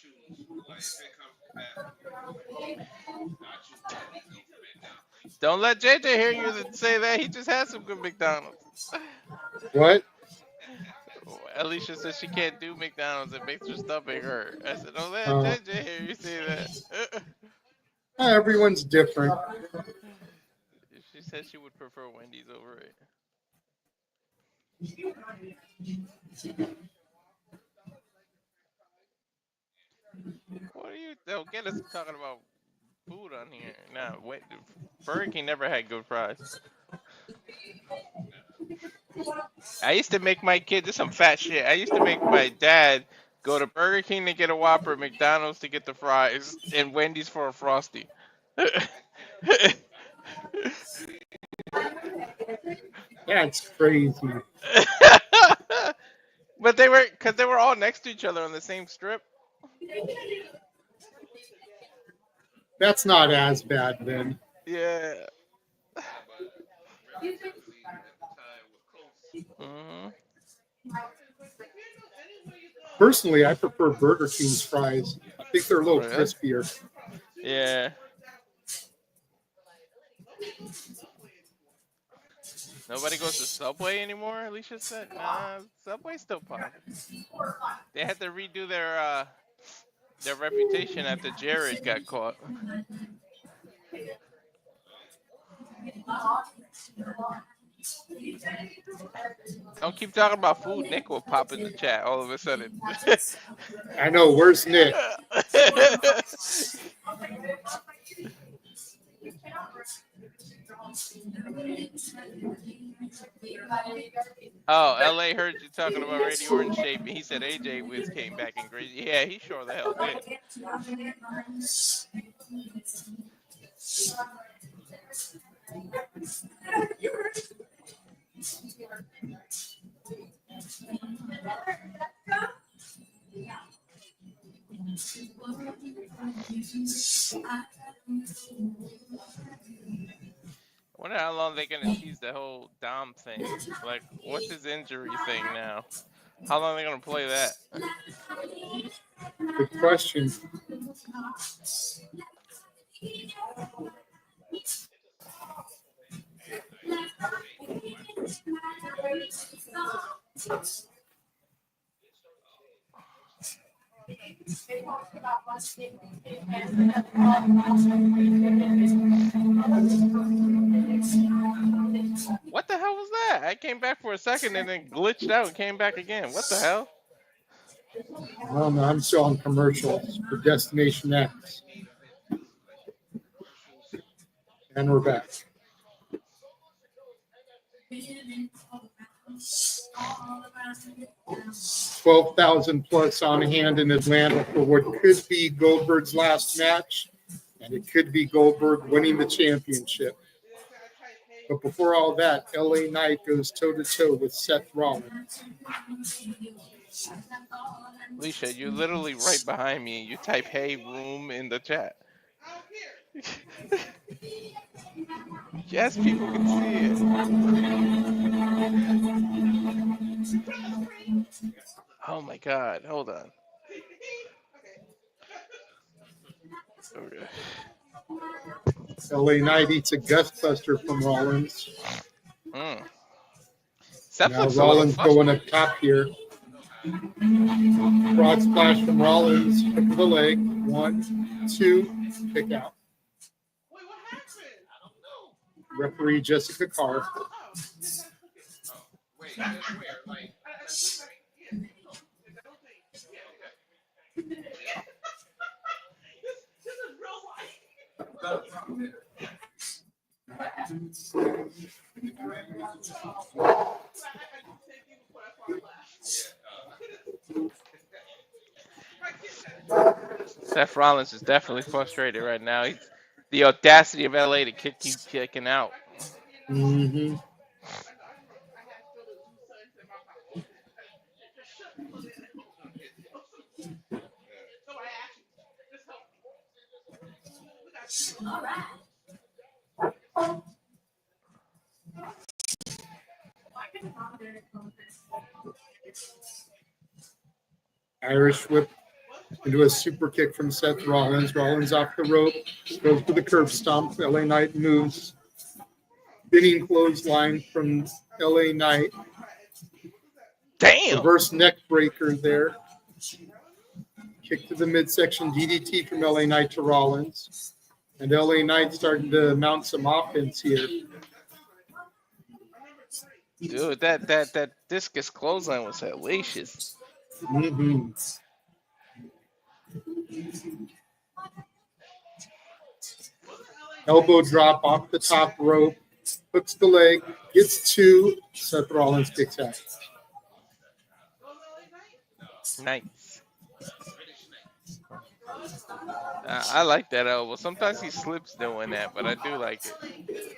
choose. Like if it comes to that, I choose Wendy's over McDonald's. Don't let JJ hear you say that. He just had some good McDonald's. What? Alicia says she can't do McDonald's. It makes her stomach hurt. I said, don't let Uh, JJ hear you say that. Everyone's different. She said she would prefer Wendy's over it. What are you? Don't get us talking about food on here. Nah, wait. Burger King never had good fries. I used to make my kids, this is some fat shit. I used to make my dad go to Burger King to get a Whopper, McDonald's to get the fries, and Wendy's for a Frosty. That's crazy. But because they were all next to each other on the same strip. That's not as bad then. Yeah. But relatively at the time was close. Hmm. Personally, I prefer Burger King's fries. I think they're a little Really? crispier. Yeah. Nobody goes to Subway anymore, Alicia said? Nah, Subway's still popular. They had to redo their reputation after Jared got caught. Don't keep talking about food. Nick will pop in the chat all of a sudden. I know. Where's Nick? Oh, LA heard you talking about Randy Orton shape. He said AJ Wiz came back in great. Yeah, he sure the hell did. I wonder how long they're gonna tease the whole Dom thing. Like, what's his injury thing now? How long are they gonna play that? Good question. What the hell was that? I came back for a second and then glitched out and came back again. What the hell? I don't know. I'm still on commercials for Destination X. And we're back. 12,000 plus on hand in Atlanta for what could be Goldberg's last match, and it could be Goldberg winning the championship. But before all that, LA Knight goes toe-to-toe with Seth Rollins. Alicia, you're literally right behind me. You type "Hey room" in the chat. Yes, people can see it. Oh my God! Hold on. Okay. LA Knight eats a gustbuster from Rollins. Seth Now looks Rollins a little going up top here. Broad splash from Rollins. Hook of the leg. 1, 2, kick out. Referee Jessica Carr. Wait, where? Like, Seth Rollins is definitely frustrated right now. The audacity of LA to keep kicking out. Mm-hmm. Irish whip into a super kick from Seth Rollins. Rollins off the rope, goes for the curb stomp. LA Knight moves. Spinning clothesline from LA Knight. Damn. Reverse neck breaker there. Kick to the midsection, DDT from LA Knight to Rollins. And LA Knight starting to mount some offense here. Dude, that discus clothesline was hellacious. Mm-hmm. Elbow drop off the top rope. Hooks the leg. Gets two. Seth Rollins kicks out. Nice. I like that elbow. Sometimes he slips doing that, but I do like it.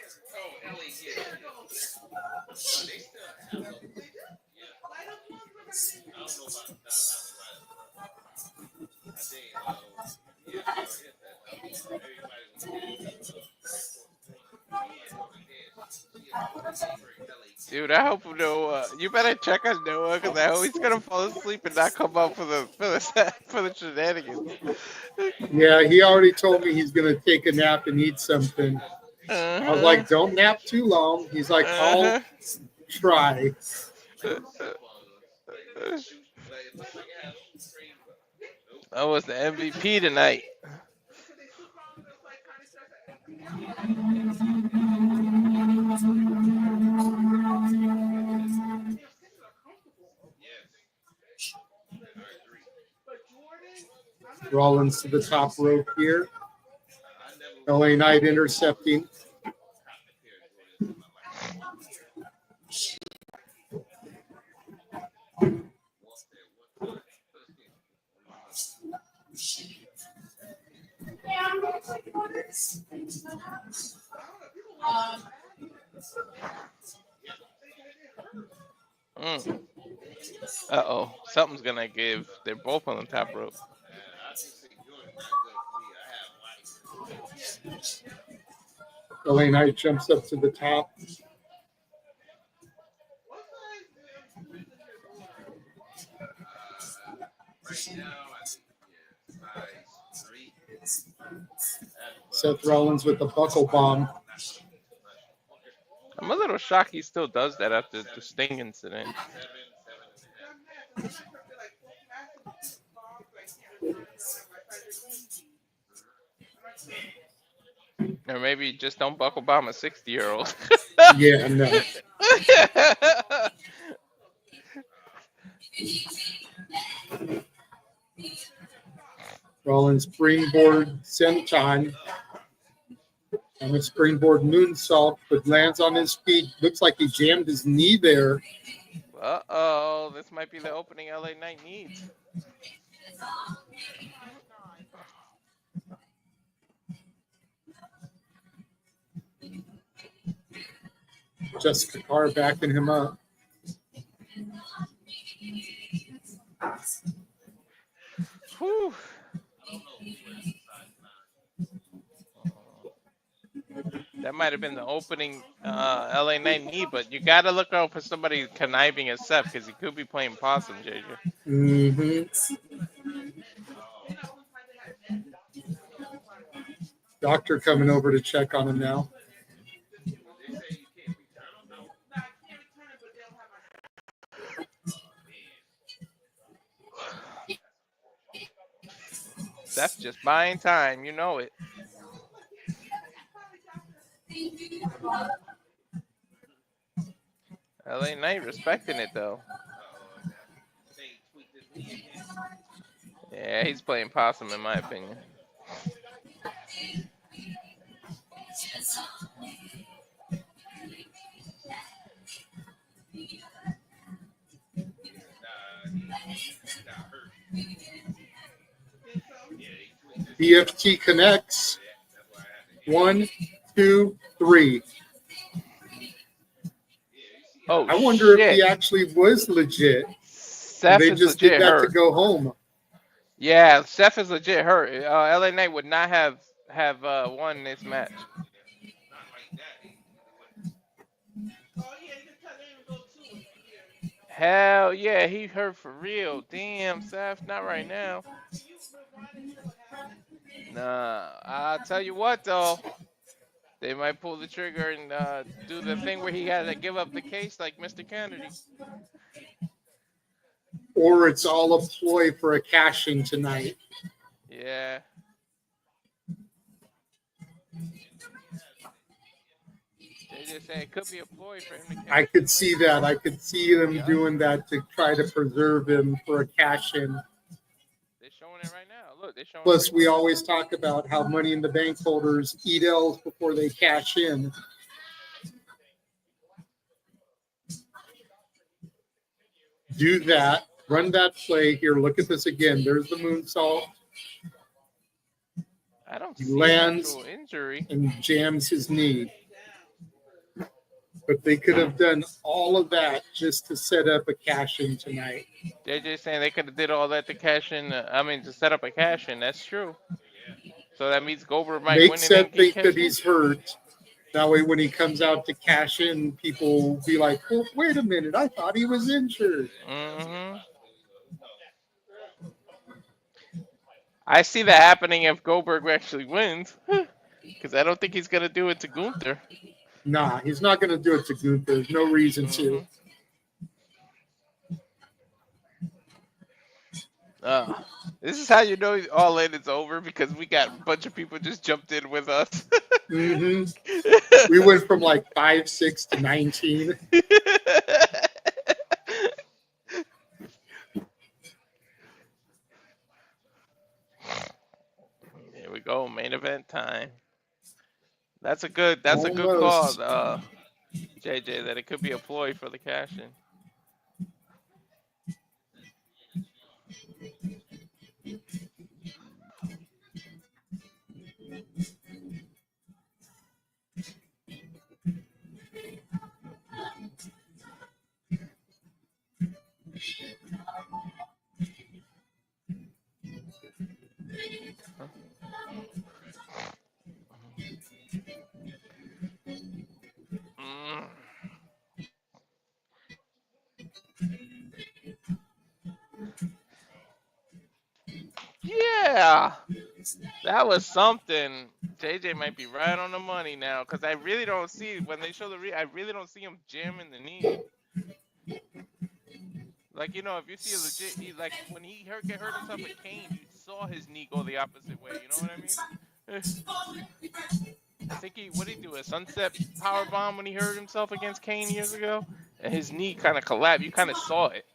Dude, I hope Noah. You better check on Noah because I hope he's gonna fall asleep and not come up for the shenanigans. Yeah, he already told me he's gonna take a nap and eat something. I was like, don't nap too long. He's like, I'll try. I was the MVP tonight. Rollins to the top rope here. LA Knight intercepting. Uh-oh. Something's gonna give. They're both on the top rope. LA Knight jumps up to the top. Seth Rollins with the buckle bomb. I'm a little shocked he still does that after the Sting incident. Or maybe just don't buckle bomb a 60-year-old. Yeah, no. Rollins springboard senton. And a springboard moonsault, but lands on his feet. Looks like he jammed his knee there. Uh-oh, this might be the opening LA Knight needs. Jessica Carr backing him up. Whew. That might have been the opening LA Knight knee, but you got to look out for somebody conniving at Seth because he could be playing possum, JJ. Mm-hmm. Doctor coming over to check on him now. Seth just buying time, you know it. LA Knight respecting it though. Yeah, he's playing possum in my opinion. EFT connects. 1, 2, 3. Oh, I wonder shit. if he actually was legit. Seth They is just legit did that hurt. to go home. Yeah, Seth is legit hurt. LA Knight would not have won this match. Hell yeah, he hurt for real. Damn, Seth, not right now. Nah, I'll tell you what though. They might pull the trigger and do the thing where he had to give up the case like Mr. Kennedy. Or it's all a ploy for a cash-in tonight. Yeah. They just say it could be a ploy for him to cash I in could see later. that. I could see them Yeah. doing that to try to preserve him for a cash-in. They're showing it right now. Look, they're showing. Plus, we replays. always talk about how Money in the Bank holders eat L's before they cash in. Do that. Run that play. Here, look at this again. There's the moonsault. I don't He see lands actual injury. and jams his knee. But they could have done all of that just to set up a cash-in tonight. JJ saying they could have did all that to cash in. To set up a cash in. That's true. So that means Goldberg might Make win and Seth then think cash that in? he's hurt. That way, when he comes out to cash in, people will be like, well, wait a minute. I thought he was injured. Mm-hmm. I see that happening if Goldberg actually wins. Because I don't think he's going to do it to Gunther. Nah, he's not going to do it to Gunther. There's no reason to. This is how you know All In is over, because we got a bunch of people just jumped in with us. We went from like 5-6 to 19. Here we go, main event time. That's a good call, Almost. JJ, that it could be a ploy for the cash in. Yeah, that was something. JJ might be right on the money now, because I really don't see, when they show I really don't see him jamming the knee. Like, you know, if you see a legit, like when he get hurt himself with Kane, you saw his knee go the opposite way. You know what I mean? I think what did he do? A sunset power bomb when he hurt himself against Kane years ago, and his knee kind of collapsed. You kind of saw it.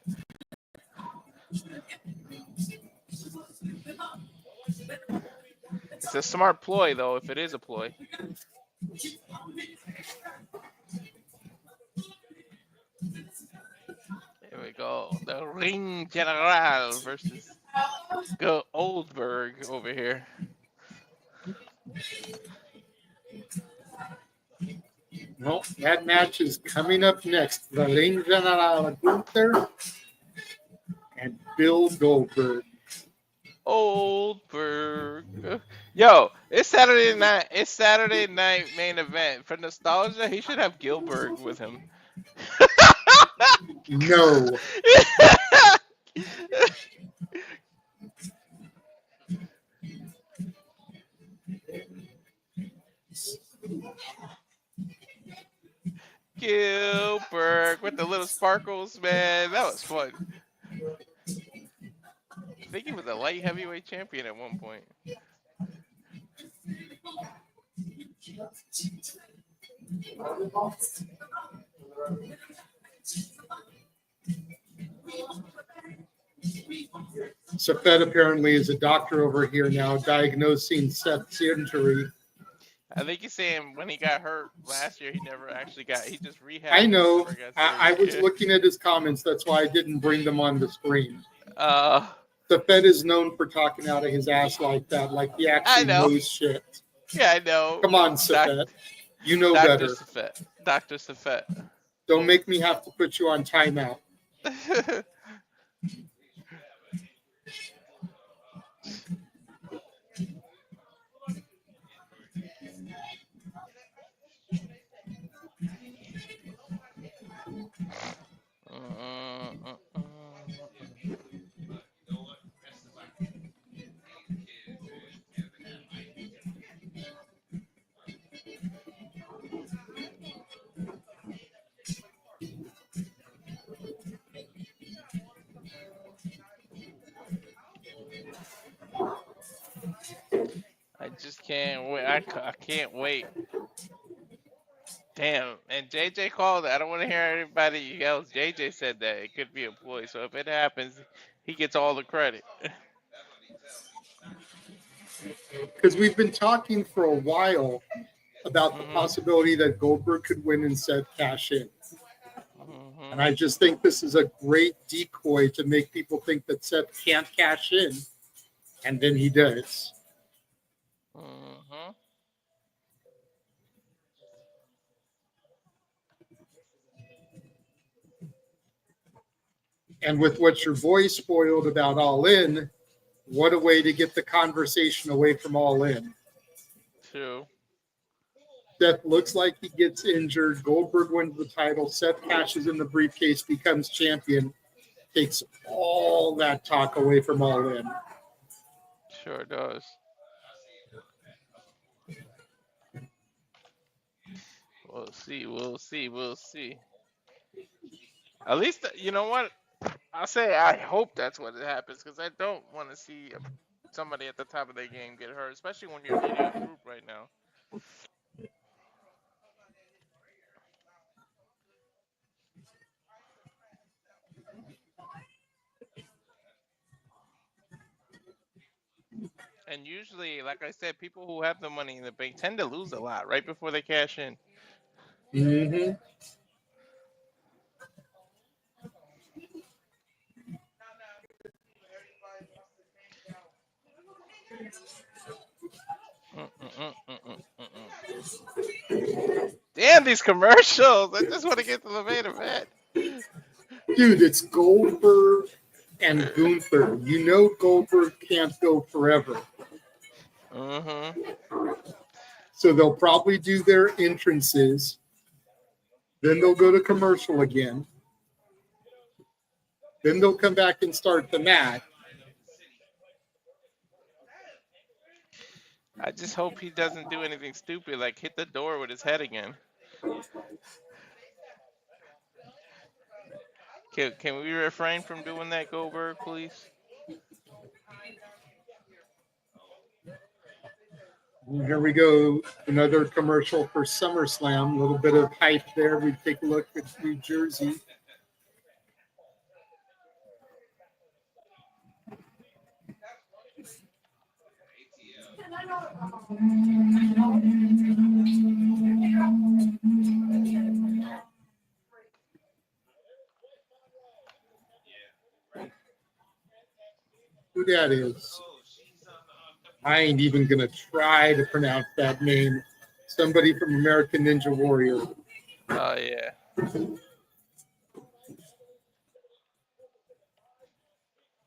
It's a smart ploy, though, if it is a ploy. Here we go. The Ring General versus Goldberg over here. Well, that match is coming up next. The Ring General Gunther and Bill Goldberg. Goldberg. Yo, it's Saturday night. It's Saturday night main event. For nostalgia, he should have Gilbert with him. No. Gilbert with the little sparkles, man. That was fun. I think he was a light heavyweight champion at one point. Seth apparently is a doctor over here now, diagnosing Seth's injury. I think he's saying when he got hurt last year, he never actually he just rehabbed. I know. Never got I was surgery. looking at his comments. That's why I didn't bring them on the screen. The Fed is known for talking out of his ass like that, like he actually knows shit. Yeah, I know. Come on, Seth. You know Dr. better. Seth. Dr. Seth. Don't make me have to put you on timeout. Can't wait. I can't wait. Damn. And JJ called it. I don't want to hear anybody else. JJ said that it could be a ploy. So if it happens, he gets all the credit. Because we've been talking for a while about the possibility that Goldberg could win and Seth cash in. And I just think this is a great decoy to make people think that Seth can't cash in. And then he does. And with what your boy spoiled about All In, what a way to get the conversation away from All In. True. Seth looks like he gets injured. Goldberg wins the title. Seth cashes in the briefcase, becomes champion. Takes all that talk away from All In. Sure does. We'll see. We'll see. We'll see. At least, you know what? I'll say I hope that's what happens because I don't want to see somebody at the top of their game get hurt, especially when you're leading a group right now. And usually, like I said, people who have the money in the bank tend to lose a lot right before they cash in. Mm-hmm. Damn, these commercials. I just want to get to the main event. Dude, it's Goldberg and Gunther. You know Goldberg can't go forever. So they'll probably do their entrances. Then they'll go to commercial again. Then they'll come back and start the match. I just hope he doesn't do anything stupid like hit the door with his head again. Can we refrain from doing that, Goldberg, please? Here we go. Another commercial for SummerSlam. A little bit of hype there. We take a look at New Jersey. Who that is? I ain't even going to try to pronounce that name. Somebody from American Ninja Warrior. Oh, yeah.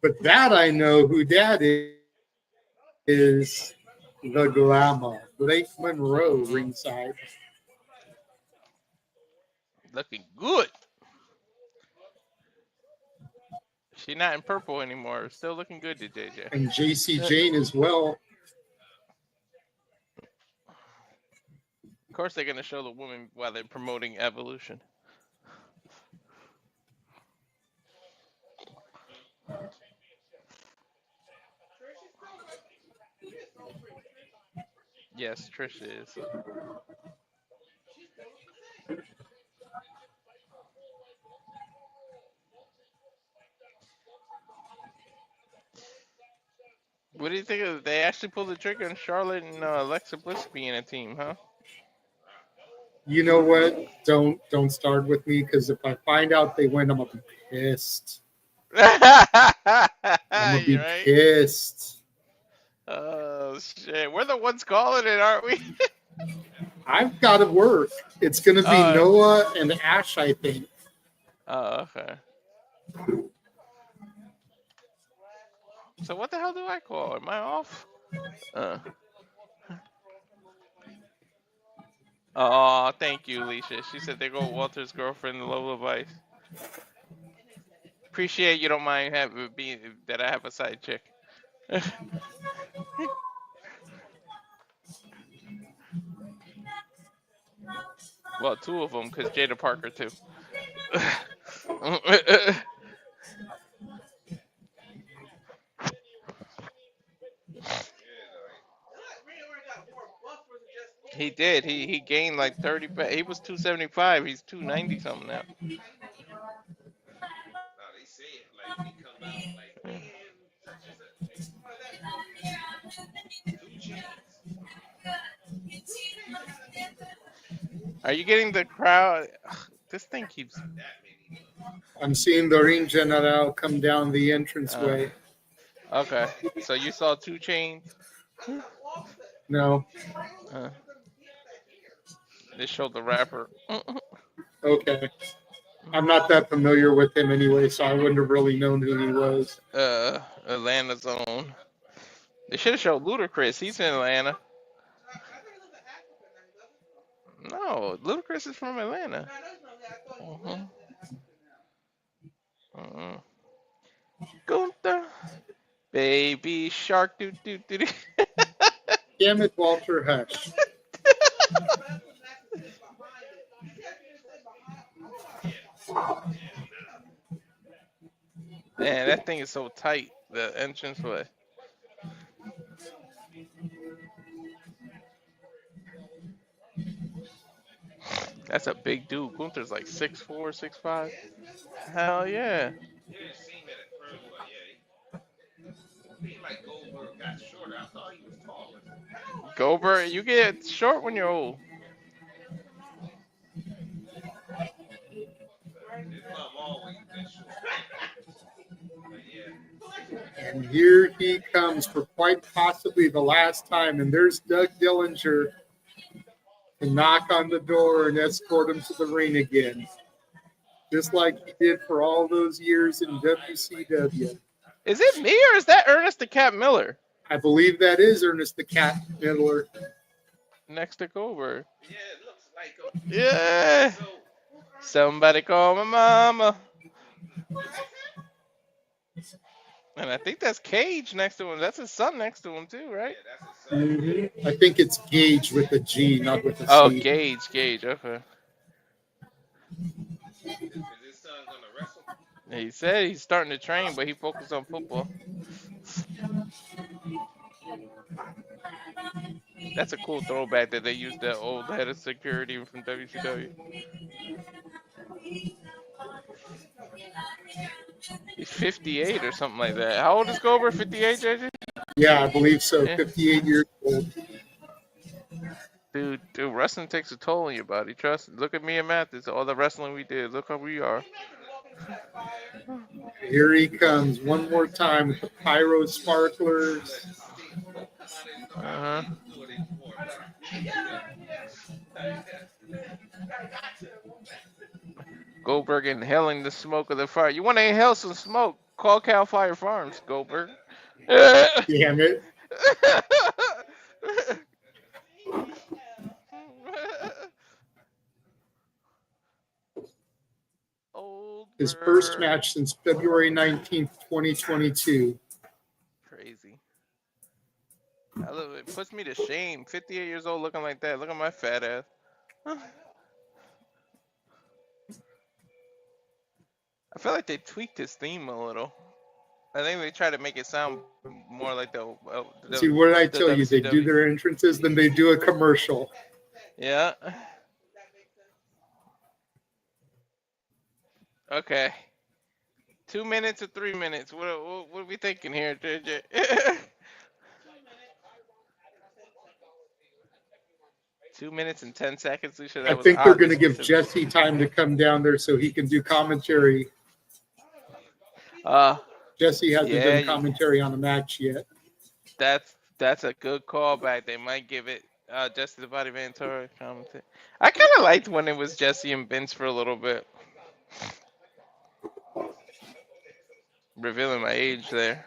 But that I know who that is the Glamour. Blake Monroe ringside. Looking good. She's not in purple anymore. Still looking good to JJ. And JC Jane as well. Of course, they're going to show the women while they're promoting Evolution. Yes, Trish is. What do you think of? They actually pulled the trigger on Charlotte and Alexa Bliss being a team, huh? You know what? Don't start with me because if I find out they win, I'm gonna be pissed. I'm gonna be pissed. Oh shit! We're the ones calling it, aren't we? I've got to work. It's gonna be Noah and Ash, I think. Oh, okay. So what the hell do I call? Am I off? Oh, thank you, Alicia. She said they go Walter's girlfriend, the Lola Vice. Appreciate you don't mind being that I have a side chick. Well, two of them, because Jada Parker too. He did. He gained like 30. He was 275. He's 290 something now. No, they say it like when he come out, like, man, such and such. Like, oh, that two chains. Are you getting the crowd? Ugh, this thing keeps. Not that many, but I'm seeing the ring general come down the entranceway. Okay. So you saw 2 Chains. No. They showed the rapper. Okay. I'm not that familiar with him anyway, so I wouldn't have really known who he was. Atlanta's own. They should have showed Ludacris. He's in Atlanta. No, Ludacris is from Atlanta. Gunther, baby shark, doo doo doo. Damn it, Walter, hush. Man, that thing is so tight. The entrance way. That's a big dude. Gunther's like 6'4", 6'5". Hell yeah. you didn't see him at first, but yeah, he like Goldberg got shorter. I thought he was taller. Goldberg, you get short when you're old. His mom always been short. But yeah. And here he comes for quite possibly the last time. And there's Doug Dillinger to knock on the door and escort him to the ring again. Just like he did for all those years in WCW. Is it me or is that Ernest the Cat Miller I believe that is Ernest the Cat Miller. next to Goldberg? Yeah, it looks like him. Yeah. So, Somebody call my mama. And I think that's Cage next to him. That's his son next to him too, right? yeah, that's his son. Mm-hmm. I think it's Gage with a G, not with a C. Oh, Gage. Okay. Is his son gonna wrestle? He said he's starting to train, but he focused on football. That's a cool throwback that they used that old head of security from WCW. He's 58 or something like that. How old is Goldberg? 58, JJ? Yeah, I believe so. Yeah. 58 years old. Dude, wrestling takes a toll on your body. Trust. Look at me and Matt. It's all the wrestling we did. Look how we are. Here he comes one more time with the pyro sparklers. Uh-huh. Goldberg inhaling the smoke of the fire. You want to inhale some smoke? Call Cal Fire Farms, Goldberg. Damn it. His first match since February 19th, 2022. Crazy. It puts me to shame. 58 years old looking like that. Look at my fat ass. I feel like they tweaked his theme a little. I think they try to make it sound more like the See, what did I tell you? They WCW. do their entrances, then they do a commercial. Yeah. Okay. 2 minutes or 3 minutes? What are we thinking here, JJ? 2 minutes and 10 seconds. I think they're going to give Jesse time to come down there so he can do commentary. Jesse hasn't done commentary on the match yet. That's a good callback. They might give it Jesse the Body Ventura commentary. I kind of liked when it was Jesse and Vince for a little bit. Revealing my age there.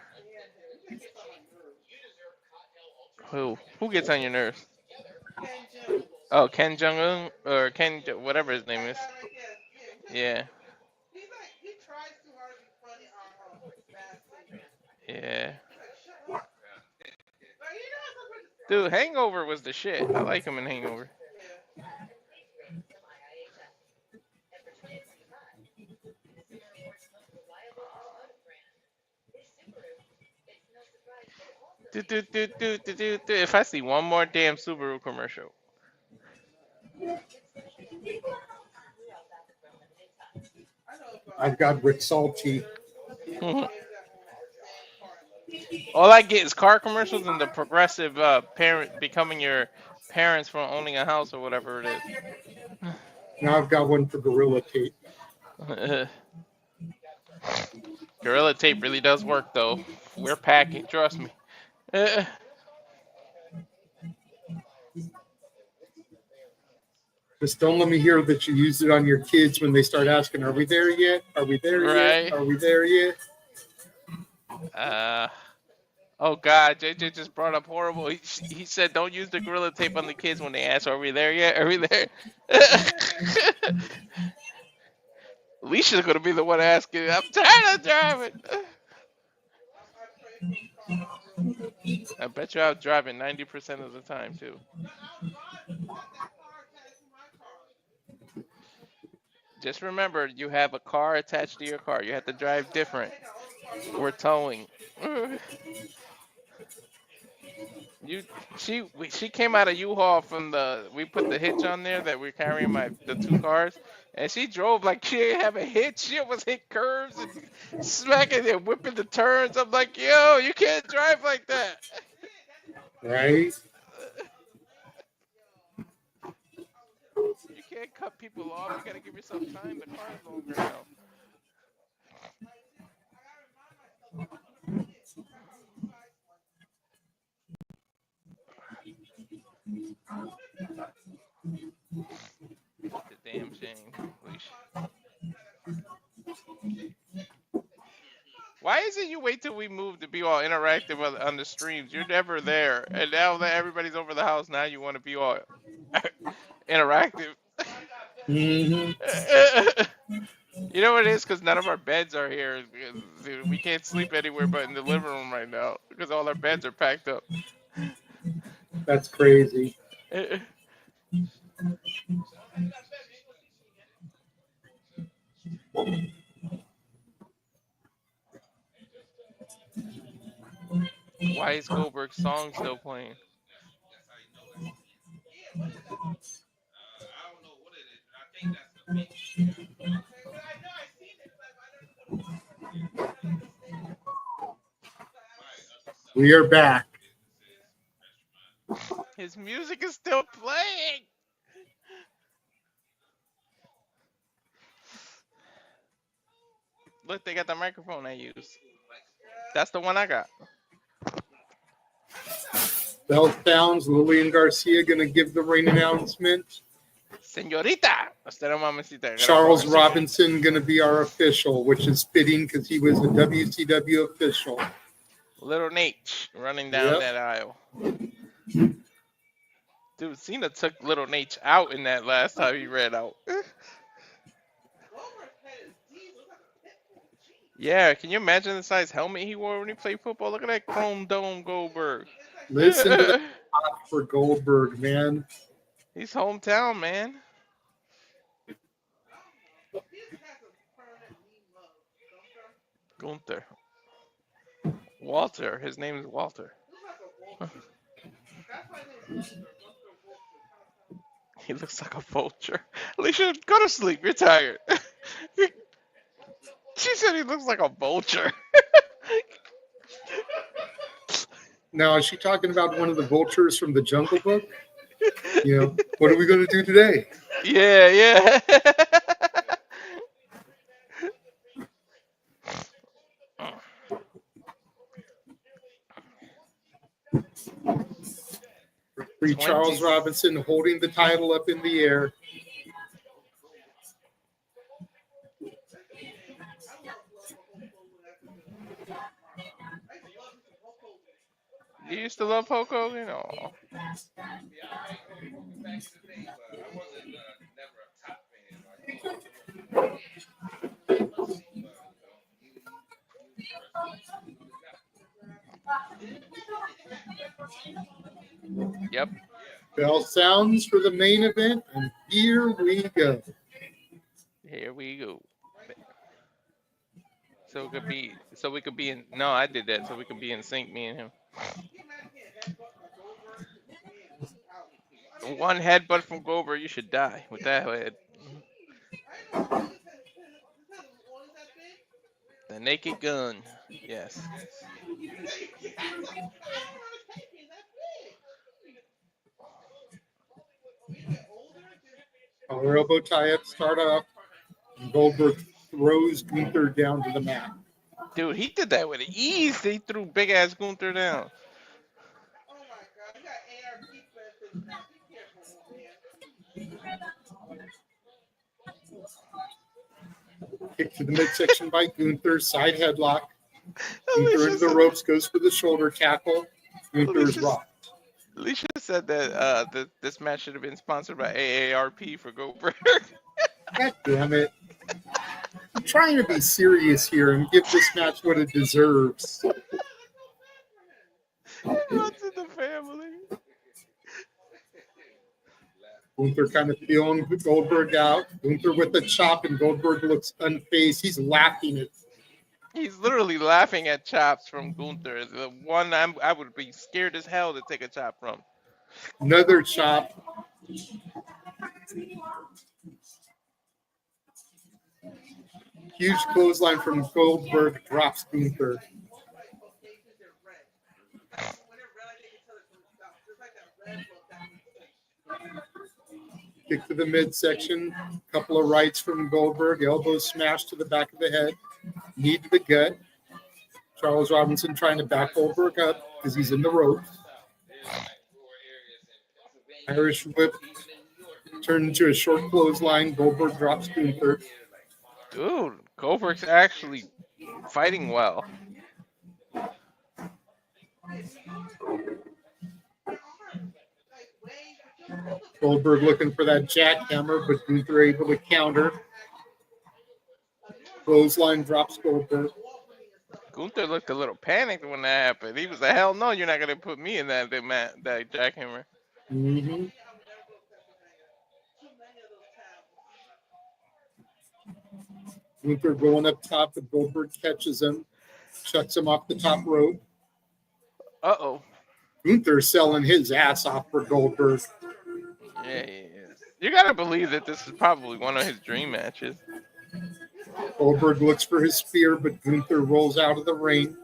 Who gets on your nerves? Oh, Ken Jong-un or Ken, whatever his name is. Yeah. Yeah. Dude, Hangover was the shit. I like him in Hangover. If I see one more damn Subaru commercial, I've got Rick Salty. All I get is car commercials and the progressive parent becoming your parents from owning a house or whatever it is. Now I've got one for Gorilla Tape. Gorilla Tape really does work though. We're packing, trust me. Just don't let me hear that you use it on your kids when they start asking, "Are we there yet? Are we there Right. yet? Are we there yet?" Oh God, JJ just brought up horrible. He said, "Don't use the Gorilla Tape on the kids when they ask, are we there yet? Are we there?" Alicia's gonna be the one asking. I'm tired of driving. I bet you out driving 90% of the time too. Just remember, you have a car attached to your car. You have to drive different. We're towing. She came out of U-Haul from we put the hitch on there that we're carrying the two cars, and she drove like she didn't have a hitch. She almost hit curves and smacking and whipping the turns. I'm like, yo, you can't drive like that. Right? You can't cut people off. You gotta give yourself time. The car's longer now. It's a damn shame. Why is it you wait till we move to be all interactive on the streams? You're never there. And now that everybody's over the house, now you want to be all interactive. Mm-hmm. You know what it is? Because none of our beds are here. We can't sleep anywhere but in the living room right now. Because all our beds are packed up. That's crazy. Why is Goldberg's song still playing? We are back. His music is still playing. Look, they got the microphone I use. That's the one I got. Bell sounds. Lillian Garcia going to give the ring announcement. Señorita. Mamacita. Charles Robinson going to be our official, which is fitting because he was a WCW official. Little Nate running down that aisle. Dude, Cena took Little Nate out in that last time he ran out. Yeah, can you imagine the size helmet he wore when he played football? Look at that chrome dome Goldberg. Listen to that pop for Goldberg, man. He's hometown, man. Gunther. Walter. His name is Walter. He looks like a vulture. Alicia, go to sleep. You're tired. She said he looks like a vulture. Now, is she talking about one of the vultures from the Jungle Book? You know, what are we going to do today? Yeah. Free Charles Robinson holding the title up in the air. You used to love Hulk Hogan? Oh. Yep. Bell sounds for the main event, and here we go. Here we go. So we could be in. No, I did that so we could be in sync, me and him. One headbutt from Goldberg, you should die with that head. The Naked Gun. Yes. Our elbow tie up, start off. And Goldberg throws Gunther down to the mat. Dude, he did that with ease. They threw big ass Gunther down. Kick to the midsection by Gunther, side headlock. Gunther into the ropes, goes for the shoulder tackle. Gunther's rocked. Alicia said that this match should have been sponsored by AARP for Goldberg. God damn it. I'm trying to be serious here and give this match what it deserves. What's in the family? Gunther kind of feeling Goldberg out. Gunther with the chop, and Goldberg looks unfazed. He's laughing at. He's literally laughing at chops from Gunther. The one I would be scared as hell to take a chop from. Another chop. Huge clothesline from Goldberg, drops Gunther. Kick to the midsection. Couple of rights from Goldberg. Elbow smash to the back of the head. Knee to the gut. Charles Robinson trying to back Goldberg up because he's in the ropes. Irish whip turned into a short clothesline. Goldberg drops Gunther. Dude, Goldberg's actually fighting well. Goldberg looking for that jackhammer, but Gunther able to counter. Clothesline drops Goldberg. Gunther looked a little panicked when that happened. He was like, hell no, you're not going to put me in that jackhammer. Mm-hmm. Gunther going up top, but Goldberg catches him, shuts him off the top rope. Uh-oh. Gunther selling his ass off for Goldberg. Yeah, he is. You got to believe that this is probably one of his dream matches. Goldberg looks for his spear, but Gunther rolls out of the ring.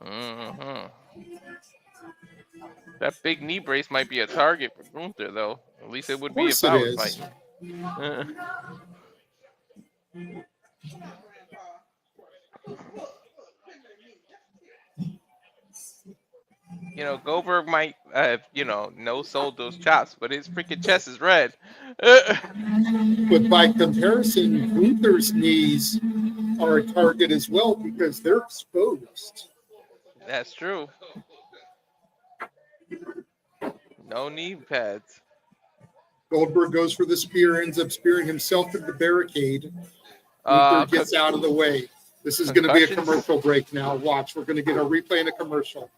Mm-hmm. That big knee brace might be a target for Gunther, though. At least it would be if I was fighting. You know, Goldberg might have, no-sold those chops, but his freaking chest is red. But by comparison, Gunther's knees are a target as well because they're exposed. That's true. No knee pads. Goldberg goes for the spear, ends up spearing himself through the barricade. Gunther gets out of the way. This is going to be a commercial break now. Watch, we're going to get a replay and a commercial.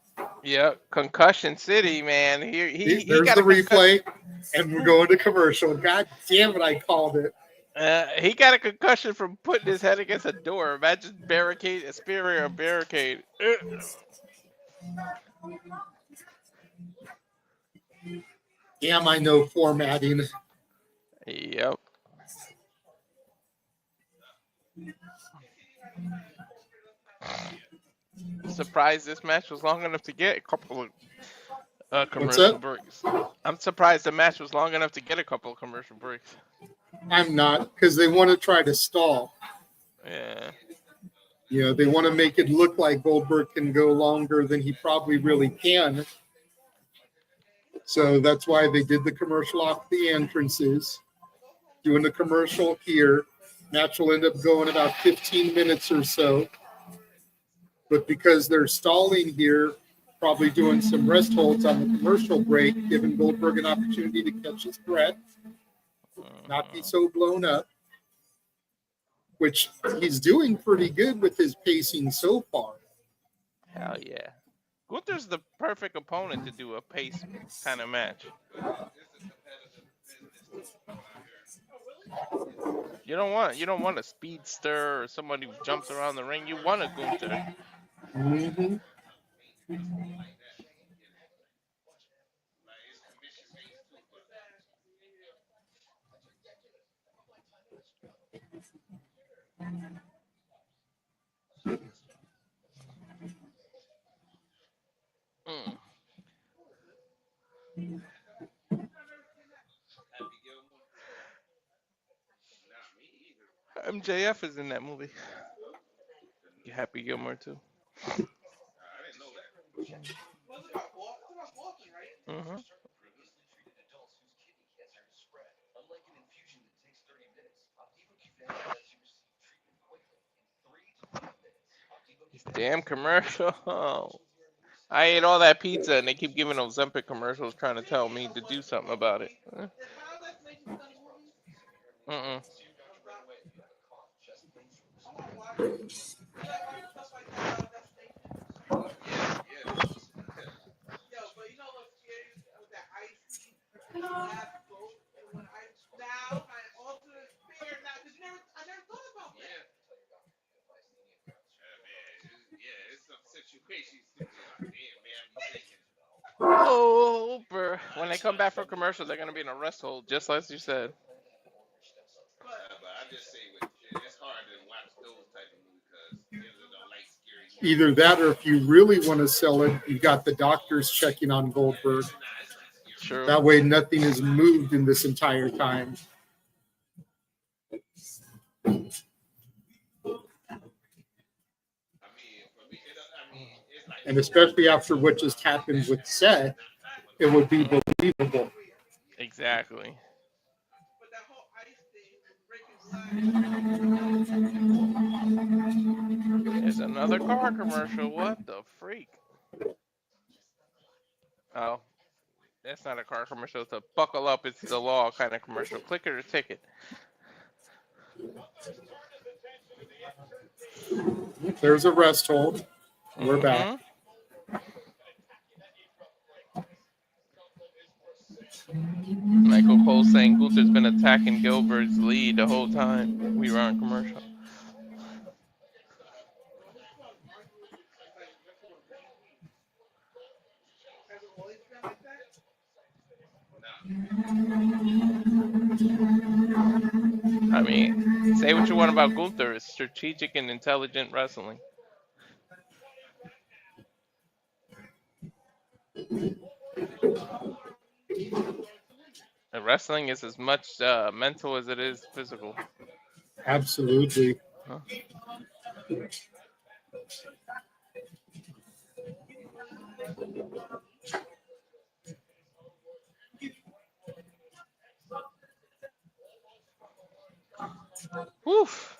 Yep, Concussion City, man. He There's got the replay, and we're going to commercial. God damn it, I called it. He got a concussion from putting his head against a door. Imagine spearing a barricade. Damn, I know formatting. Yep. Surprised this match was long enough to get a couple of commercial breaks. I'm surprised the match was long enough to get a couple of commercial breaks. I'm not, because they want to try to stall. Yeah. You know, they want to make it look like Goldberg can go longer than he probably really can. So that's why they did the commercial off the entrances. Doing the commercial here. Match will end up going about 15 minutes or so. But because they're stalling here, probably doing some rest holds on the commercial break, giving Goldberg an opportunity to catch his breath, not be so blown up, which he's doing pretty good with his pacing so far. Hell yeah. Gunther's the perfect opponent to do a pace kind of match. You don't want a speedster or somebody who jumps around the ring. You want a Gunther. Mm-hmm. Mm. MJF is in that movie. You Happy Gilmore too. Mm-hmm. Damn commercial. I ate all that pizza and they keep giving those Ozempic commercials trying to tell me to do something about it. Mm-mm. Oh, when they come back from commercial, they're gonna be in a rest hold, just as you said. But I just say it's hard to watch those type of movies because don't like scary. Either that, or if you really want to sell it, you got the doctors checking on Goldberg. True. That way, nothing is moved in this entire time. And especially after what just happened with Seth, it would be believable. Exactly. There's another car commercial. What the freak? Oh, that's not a car commercial. It's a buckle up, it's the law kind of commercial. Click it or ticket. There's a rest hold. We're back. Michael Cole saying Gunther's been attacking Goldberg's lead the whole time we were on commercial. I mean, say what you want about Gunther. It's strategic and intelligent wrestling. And wrestling is as much mental as it is physical. Absolutely. Huh? Woof.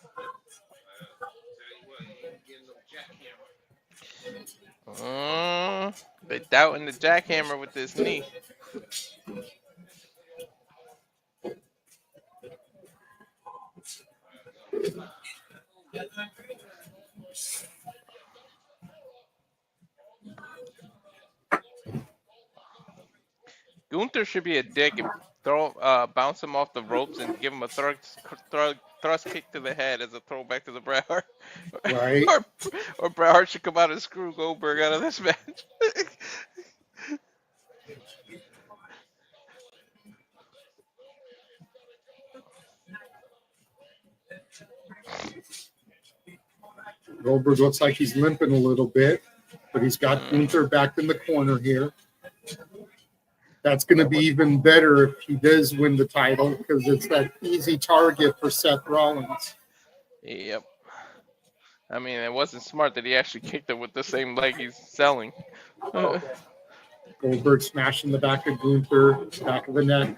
They're doubting the jackhammer with this knee. Gunther should be a dick and bounce him off the ropes and give him a thrust kick to the head as a throwback to the Bret Hart. Right. or Bret Hart should come out and screw Goldberg out of this match. Goldberg looks like he's limping a little bit, but he's got Gunther back in the corner here. That's going to be even better if he does win the title because it's that easy target for Seth Rollins. Yep. I mean, it wasn't smart that he actually kicked him with the same leg he's selling. Goldberg smashing the back of Gunther, back of the neck.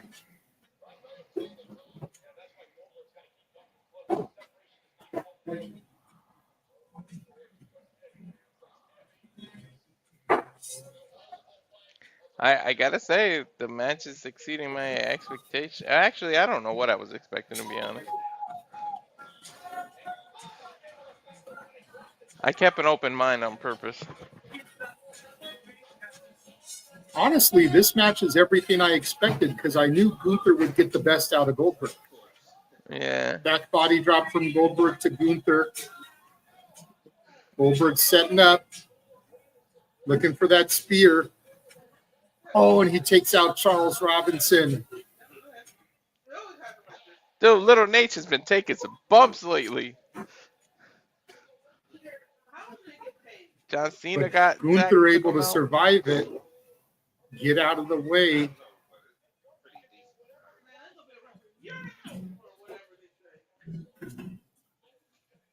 I gotta say, the match is exceeding my expectation. Actually, I don't know what I was expecting, to be honest. I kept an open mind on purpose. Honestly, this match is everything I expected because I knew Gunther would get the best out of Goldberg. Yeah. Back body drop from Goldberg to Gunther. Goldberg setting up, looking for that spear. Oh, and he takes out Charles Robinson. Dude, Little Nate's has been taking some bumps lately. John Cena But got Gunther Jack took able him to out. survive it, get out of the way.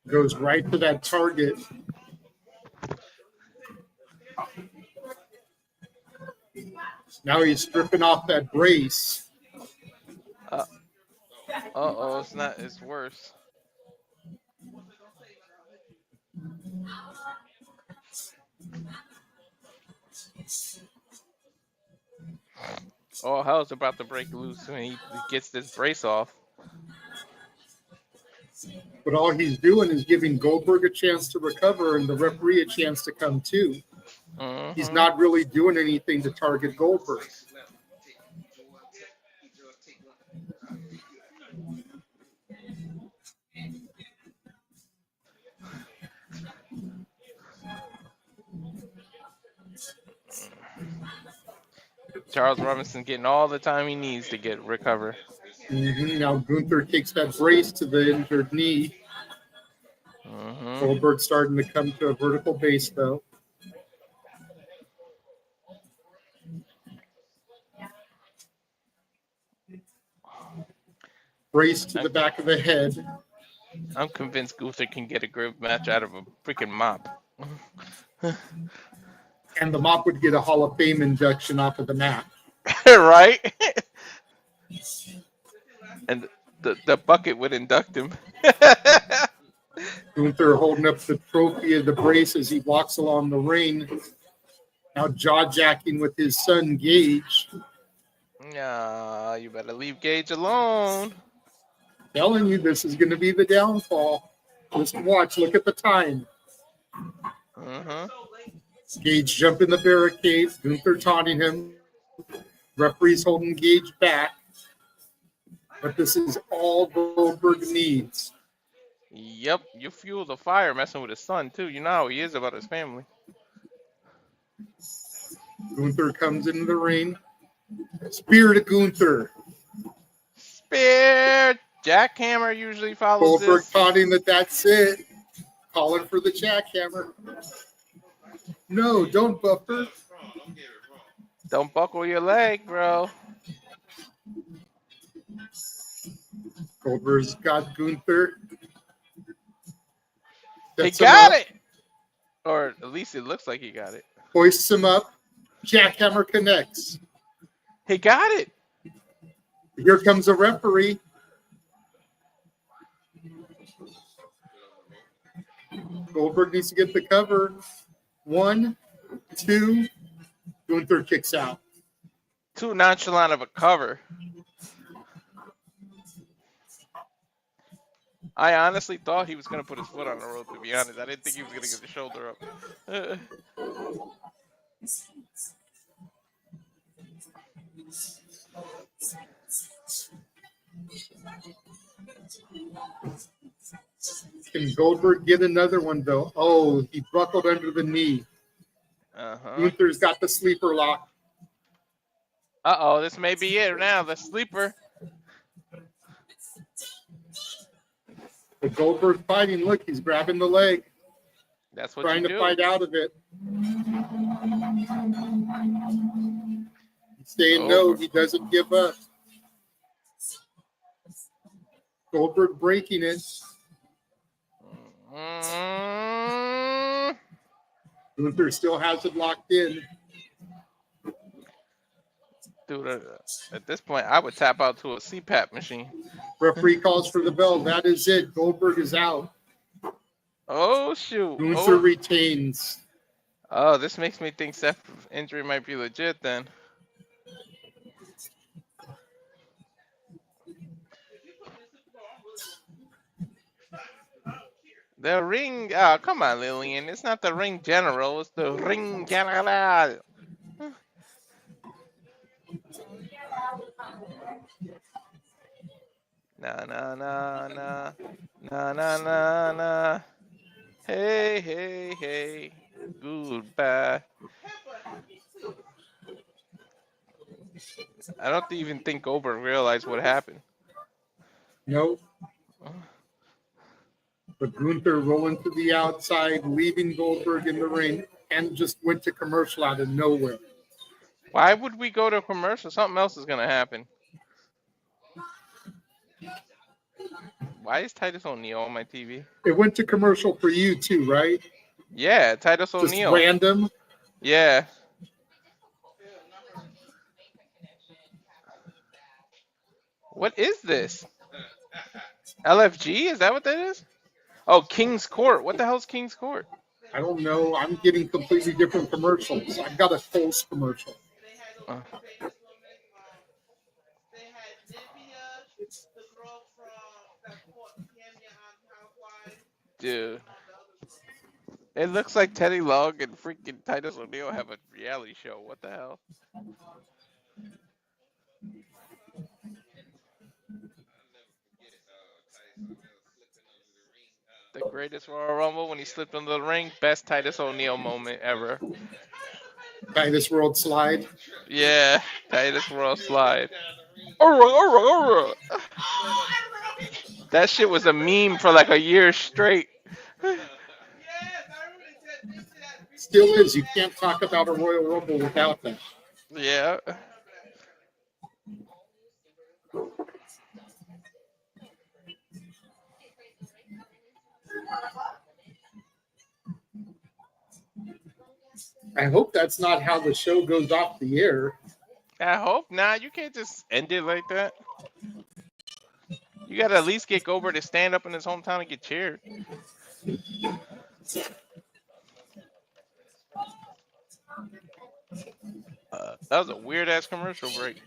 Goes right to that target. Now he's stripping off that brace. Uh-oh, it's not. It's worse. Oh, hell's about to break loose when he gets this brace off. But all he's doing is giving Goldberg a chance to recover and the referee a chance to come too. He's not really doing anything to target Goldberg. Charles Robinson getting all the time he needs to recover. Now Gunther takes that brace to the injured knee. Goldberg's starting to come to a vertical base though. Brace to the back of the head. I'm convinced Gunther can get a grip match out of a freaking mop. And the mop would get a Hall of Fame induction off of the mat. Right? And the bucket would induct him. Gunther holding up the trophy of the brace as he walks along the ring. Now jaw-jacking with his son, Gage. Nah, you better leave Gage alone. Telling you, this is going to be the downfall. Just watch. Look at the time. Gage jumping the barricade. Gunther taunting him. Referee's holding Gage back. But this is all Goldberg needs. Yep, you fuel the fire messing with his son, too. You know how he is about his family. Gunther comes into the ring. Spear to Gunther. Spear! Jackhammer usually follows Goldberg this. taunting that's it. Calling for the jackhammer. No, don't buffer. Don't buckle your leg, bro. Goldberg's got Gunther. He Sets him got up, it! Or at least it looks like he got it. Hoists him up. Jackhammer connects. He got it! Here comes a referee. Goldberg needs to get the cover. 1, 2. Gunther kicks out. Too nonchalant of a cover. I honestly thought he was going to put his foot on the rope, to be honest. I didn't think he was going to get the shoulder up. Can Goldberg get another one, though? Oh, he buckled under the knee. Gunther's got the sleeper lock. Uh-oh, this may be it now. The sleeper. The Goldberg fighting. Look, he's grabbing the leg. That's what trying you to do. fight out of it. He's saying no, he doesn't give up. Goldberg breaking it. Gunther still has it locked in. Dude, at this point, I would tap out to a CPAP machine. Referee calls for the bell. That is it. Goldberg is out. Oh, shoot. Gunther retains. Oh, this makes me think Seth's injury might be legit then. The ring. Oh, come on, Lillian. It's not the ring general. It's the ring general. Nah, nah, nah, nah. Nah, nah, nah, nah. Hey, hey, hey. Goodbye. I don't even think Goldberg realized what happened. Nope. But Gunther rolling to the outside, leaving Goldberg in the ring, and just went to commercial out of nowhere. Why would we go to commercial? Something else is gonna happen. Why is Titus O'Neil on my TV? It went to commercial for you too, right? Yeah, Titus Just O'Neil. random. Yeah. What is this? LFG? Is that what that is? Oh, King's Court. What the hell's King's Court? I don't know. I'm getting completely different commercials. I've got a Pulse commercial. Dude. It looks like Teddy Long and freaking Titus O'Neil have a reality show. What the hell? The greatest Royal Rumble when he slipped under the ring. Best Titus O'Neil moment ever. Titus World Slide. Yeah, Titus World Slide. That shit was a meme for like a year straight. Still is. You can't talk about a Royal Rumble without that. Yeah. I hope that's not how the show goes off the air. I hope not. You can't just end it like that. You gotta at least get Goldberg to stand up in his hometown and get cheered. That was a weird ass commercial break.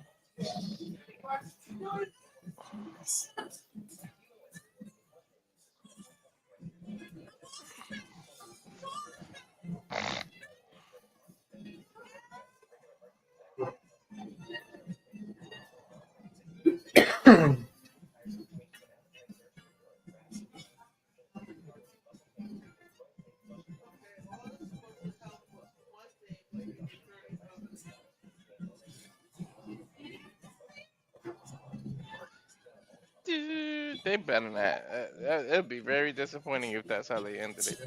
Dude, they better not. It'd be very disappointing if that's how they ended it.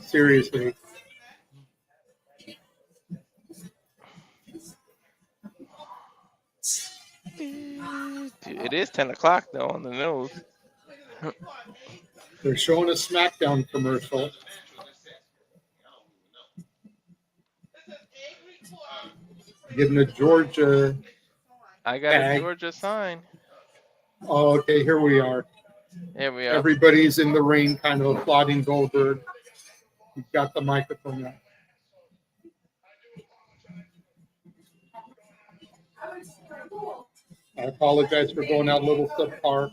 Seriously. Dude, it is 10 o'clock though on the news. They're showing a SmackDown commercial. Giving a Georgia. I got tag. a Georgia sign. Oh, okay, here we are. Here we are. Everybody's in the ring, kind of applauding Goldberg. You've got the microphone now. I apologize for going out a little subpar.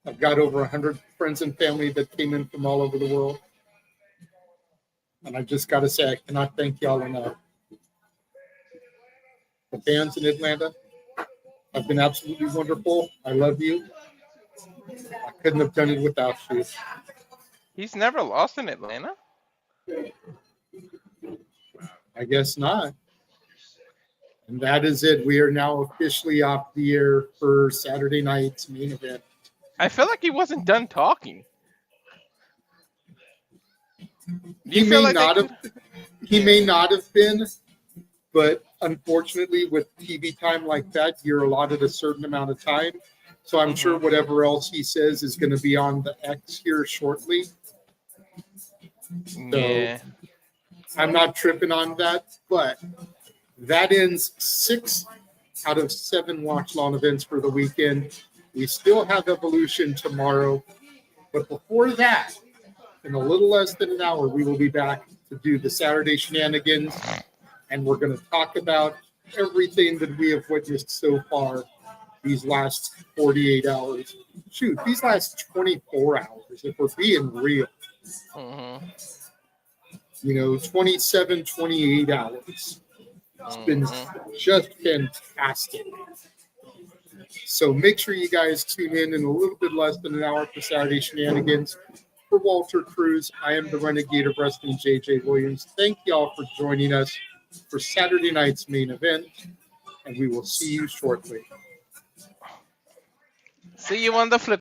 I've got over 100 friends and family that came in from all over the world. And I just got to say, I cannot thank y'all enough. The fans in Atlanta have been absolutely wonderful. I love you. I couldn't have done it without you. He's never lost in Atlanta? I guess not. And that is it. We are now officially off the air for Saturday night's main event. I feel like he wasn't done talking. He may not have been, but unfortunately with TV time like that, you're allotted a certain amount of time. So I'm sure whatever else he says is going to be on the X here shortly. Yeah. So I'm not tripping on that, but that ends 6 out of 7 watch-along events for the weekend. We still have Evolution tomorrow, but before that, in a little less than an hour, we will be back to do the Saturday shenanigans, and we're going to talk about everything that we have witnessed so far these last 48 hours. Shoot, these last 24 hours, if we're being real. You know, 27, 28 hours. It's been just fantastic. So make sure you guys tune in a little bit less than an hour for Saturday shenanigans. For Walter Cruz, I am the Renegade of Wrestling, JJ Williams. Thank y'all for joining us for Saturday night's main event, and we will see you shortly. See you on the flip